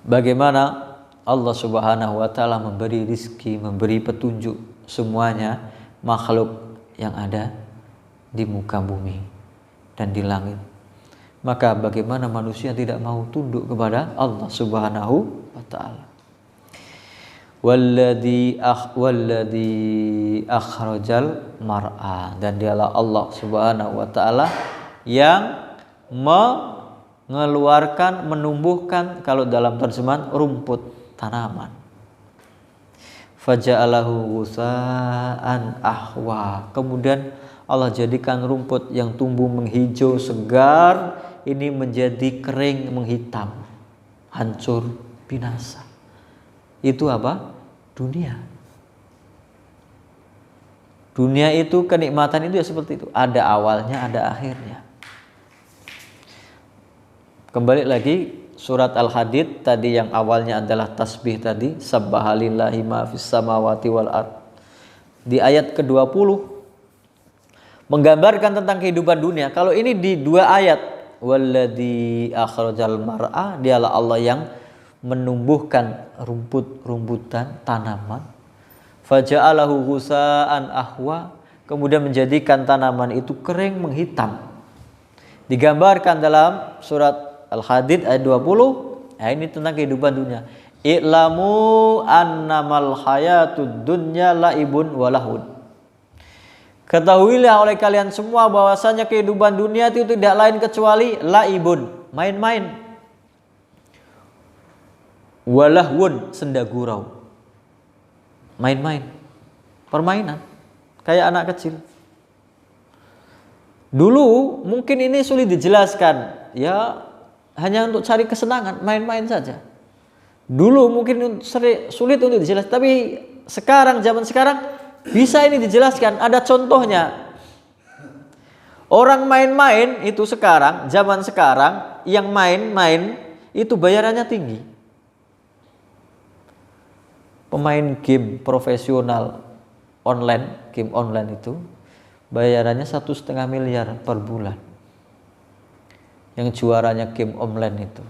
Bagaimana Allah Subhanahu wa taala memberi rizki, memberi petunjuk semuanya makhluk yang ada di muka bumi dan di langit. Maka bagaimana manusia tidak mau tunduk kepada Allah Subhanahu wa taala. Walladzi akhrajal mar'a, dan dialah Allah Subhanahu wa taala yang mengeluarkan, menumbuhkan, kalau dalam terjemahan rumput tanaman. Faja'alahu ghusaan ahwa, kemudian Allah jadikan rumput yang tumbuh menghijau segar ini menjadi kering menghitam, hancur binasa. Itu apa? Dunia. Dunia itu, kenikmatan itu ya seperti itu. Ada awalnya, ada akhirnya. Kembali lagi surat Al-Hadid tadi yang awalnya adalah tasbih tadi, sabbahalillahi ma fis samawati wal ard. di ayat ke-20 menggambarkan tentang kehidupan dunia. Kalau ini di 2 ayat, walladzi akhrajal mar'a, dialah Allah yang menumbuhkan rumput-rumputan, tanaman. Faja'alahu ghusaan ahwa, kemudian menjadikan tanaman itu kering menghitam. Digambarkan dalam surat Al-Hadid ayat 20. Nah, ini tentang kehidupan dunia. I'lamu annamal hayatud dunya laibun walahun. Ketahuilah oleh kalian semua bahwasanya kehidupan dunia itu tidak lain kecuali laibun, main-main. Walahun, senda gurau. Main-main, permainan, kayak anak kecil. Dulu mungkin ini sulit dijelaskan, ya hanya untuk cari kesenangan, main-main saja. Dulu mungkin sulit untuk dijelaskan, tapi sekarang, zaman sekarang bisa ini dijelaskan. Ada contohnya. Orang main-main itu sekarang, zaman sekarang, yang main-main itu bayarannya tinggi. Pemain game profesional online, game online itu bayarannya 1,5 miliar per bulan. Yang juaranya game online itu,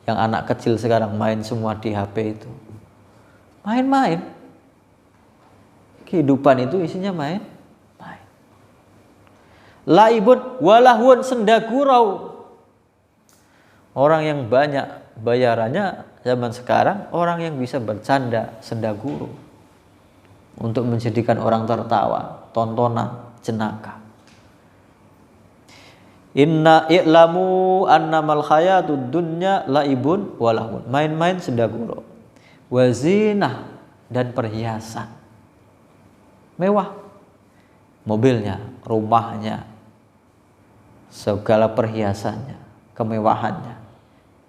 yang anak kecil sekarang main semua di HP itu, main-main. Kehidupan itu isinya main. Laibun walahun, senda gurau. Orang yang banyak bayarannya zaman sekarang, orang yang bisa bercanda, senda gurau, untuk menjadikan orang tertawa, tontonan, jenaka. Inna i'lamu annamal hayatud dunya laibun walahun, main-main, senda gurau, wazinah, dan perhiasan mewah, mobilnya, rumahnya, segala perhiasannya, kemewahannya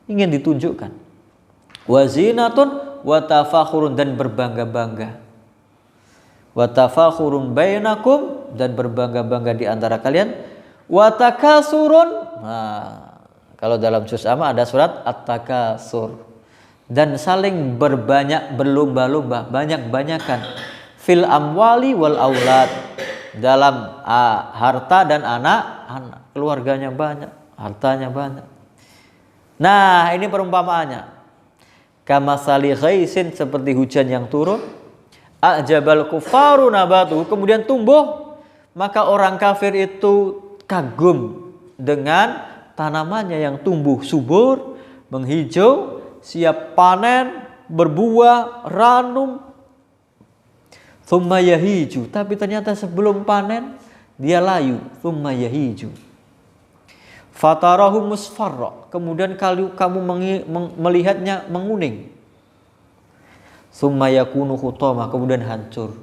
ingin ditunjukkan. Wazinatun watafakhurun, dan berbangga-bangga. Watafakhurun bainakum, dan berbangga-bangga di antara kalian. Watakasurun, nah, kalau dalam juz amma ada surat At-Takasur, dan saling berbanyak, berlomba-lomba, banyak-banyakan, fil amwali wal aulad, dalam harta dan anak-anak. Keluarganya banyak, hartanya banyak. Nah, ini perumpamaannya. Kamasali ghaisin, seperti hujan yang turun. A'jabal kufaru nabatu, kemudian tumbuh, maka orang kafir itu kagum dengan tanamannya yang tumbuh subur, menghijau, siap panen, berbuah, ranum. Thumma yahiju, tapi ternyata sebelum panen dia layu. Thumma yahiju fatarahu musfarra, kemudian kamu melihatnya menguning. Thumma yakunu hutama, kemudian hancur.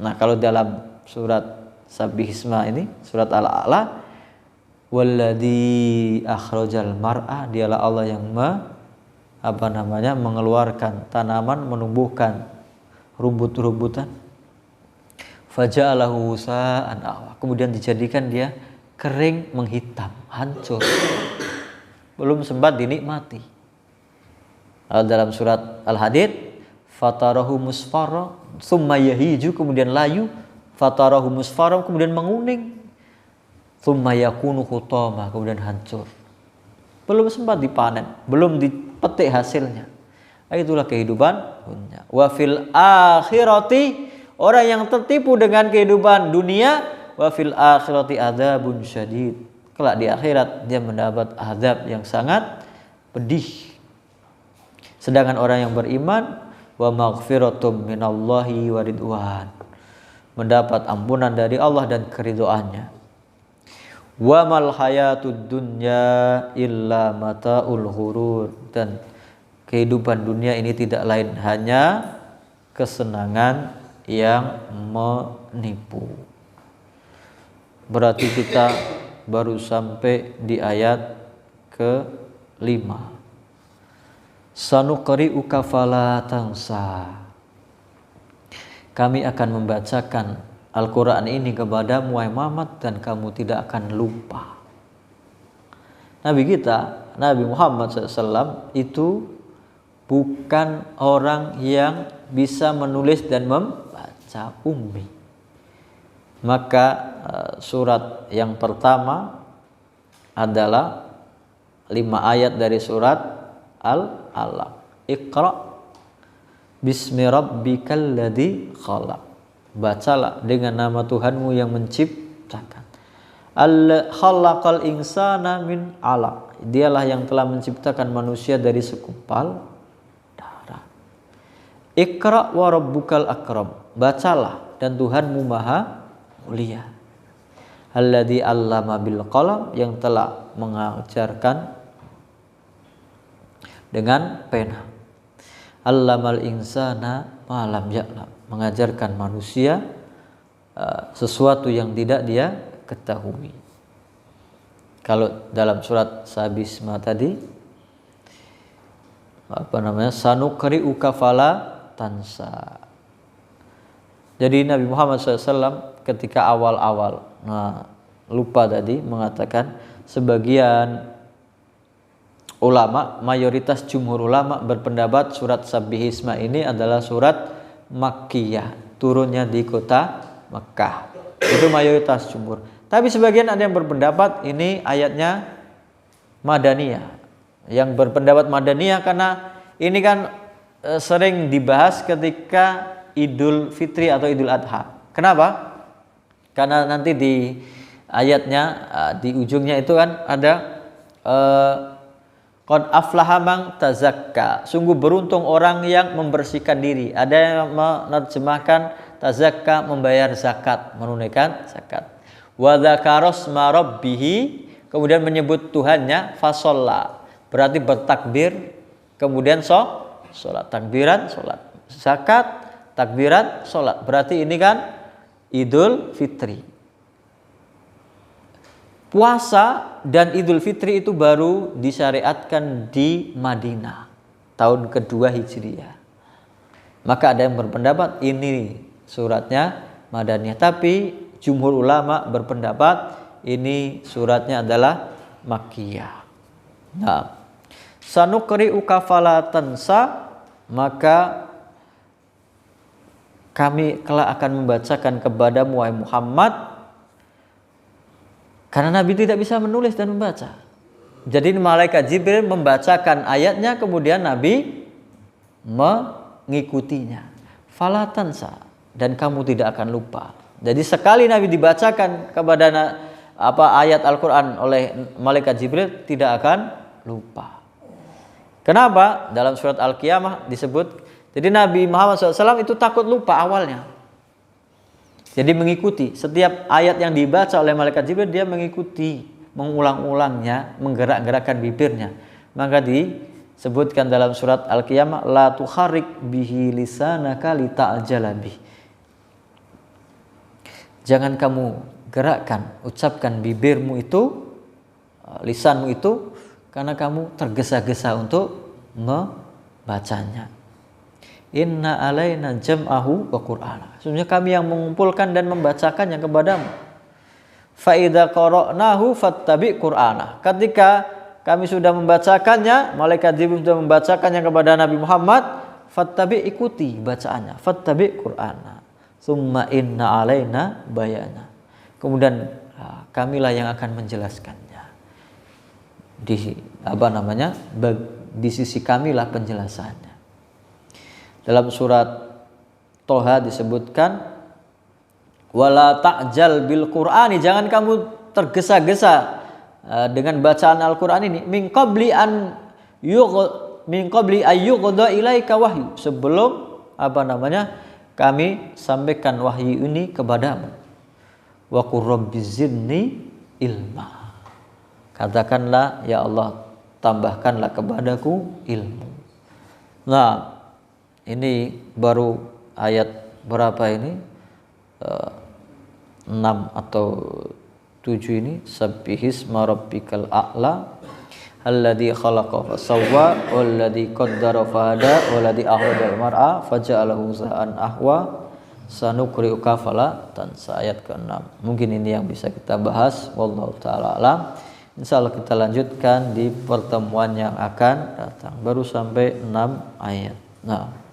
Nah, kalau dalam surat Sabbihisma ini, surat Al-A'la, walladzi akhrajal mar'a, dialah Allah yang mengeluarkan tanaman, menumbuhkan rumput-rumputan. Faja'alahu sa'an ahwa, kemudian dijadikan dia kering menghitam, hancur, belum sempat dinikmati. Dalam surat Al-Hadid, fatarahu musfarra thumma yahiju, kemudian layu, fatarahu musfarra, kemudian menguning, thumma yakunu hutama, kemudian hancur, belum sempat dipanen, belum dipetik hasilnya. Itulah kehidupan dunia. Wa fil akhirati, orang yang tertipu dengan kehidupan dunia, wa fil akhirati adzabun syadid, kelak di akhirat dia mendapat azab yang sangat pedih. Sedangkan orang yang beriman, wa maghfiratum minallahi wa ridwan, mendapat ampunan dari Allah dan keridhaannya. Wa mal hayatud dunya illa mataul ghurur, dan kehidupan dunia ini tidak lain hanya kesenangan yang menipu. Berarti kita baru sampai di ayat ke-5. Sanuqri'uka fala tansa, kami akan membacakan Al-Quran ini kepadamu wahai Muhammad, dan kamu tidak akan lupa. Nabi kita, Nabi Muhammad SAW itu bukan orang yang bisa menulis dan membaca, ummi. Maka surat yang pertama adalah 5 ayat dari surat Al-Alaq. Iqra bismi rabbikal ladzi khalaq. Bacalah dengan nama Tuhanmu yang menciptakan. Khalaqal insana min 'alaq. Dialah yang telah menciptakan manusia dari segumpal darah. Iqra wa rabbukal akram. Bacalah dan Tuhanmu maha mulia. Alladzi 'allama bil qalam, yang telah mengajarkan dengan pena. Allamal insana ma lam ya'lam, mengajarkan manusia sesuatu yang tidak dia ketahui. Kalau dalam surat Sabisma tadi sanukri'uka fala tansa. Jadi Nabi Muhammad SAW ketika awal-awal lupa tadi mengatakan, sebagian ulama, mayoritas jumhur ulama berpendapat surat Sabbihisma ini adalah surat Makkiyah, turunnya di kota Mekkah. Itu mayoritas jumhur. Tapi sebagian ada yang berpendapat ini ayatnya Madaniyah. Yang berpendapat Madaniyah karena ini kan sering dibahas ketika Idul Fitri atau Idul Adha. Kenapa? Karena nanti di ayatnya di ujungnya itu kan ada qad aflaha man tazakka, sungguh beruntung orang yang membersihkan diri. Ada yang menerjemahkan tazakka, membayar zakat, menunaikan zakat. Wa dzakara asma rabbih, kemudian menyebut Tuhannya, fasholla, berarti bertakbir, kemudian sholat, takbiran sholat, zakat, takbiran sholat, berarti ini kan Idul Fitri. Puasa dan Idul Fitri itu baru disyariatkan di Madinah tahun kedua Hijriah. Maka ada yang berpendapat ini suratnya Madaniyah, tapi jumhur ulama berpendapat ini suratnya adalah Makkiyah. Nah, sanukri'uka fala tansa, maka kami kelak akan membacakan kepadamu wahai Muhammad, karena Nabi tidak bisa menulis dan membaca. Jadi malaikat Jibril membacakan ayatnya, kemudian Nabi mengikutinya. Fala tansa, dan kamu tidak akan lupa. Jadi sekali Nabi dibacakan kepada ayat Al-Quran oleh malaikat Jibril, tidak akan lupa. Kenapa? Dalam surat Al-Qiyamah disebut, jadi Nabi Muhammad SAW itu takut lupa awalnya. Jadi mengikuti setiap ayat yang dibaca oleh malaikat Jibril, dia mengikuti, mengulang-ulangnya, menggerak-gerakkan bibirnya. Maka disebutkan dalam surat Al-Qiyamah, la tukharrik bihi lisanaka lita'jala bih. Jangan kamu gerakkan, ucapkan bibirmu itu, lisanmu itu, karena kamu tergesa-gesa untuk membacanya. Inna alaina jam'ahu wa qur'ana. Sebenarnya kami yang mengumpulkan dan membacakannya kepadamu. Fa idza qara'nahu fattabi' qur'ana. Ketika kami sudah membacakannya, malaikat Jibril sudah membacakannya kepada Nabi Muhammad, fattabi', ikuti bacaannya, fattabi' qur'ana. Summa inna alaina bayana. Kemudian kamilah yang akan menjelaskannya. Di sisi kamilah penjelasannya. Dalam surat Toha disebutkan, wala ta'jal bil Qur'ani, jangan kamu tergesa-gesa dengan bacaan Al-Qur'an ini, min qabli ayyuqda ilaika wahyu, sebelum kami sampaikan wahyu ini kepadamu. Wa qur rabbi zidni ilma, katakanlah ya Allah, tambahkanlah kepadaku ilmu. Nah, ini baru ayat berapa ini? 6 atau 7 ini. Sabbihisma rabbikal a'la alladzi khalaqa fasawwa walladzi qaddara fahada walladzi akhraja al-mar'a faja'alahu za'an ahwa sanukri'uka fala tansa, ayat ke-6. Mungkin ini yang bisa kita bahas, wallahu taala alam. Insya Allah kita lanjutkan di pertemuan yang akan datang. Baru sampai 6 ayat. Nah.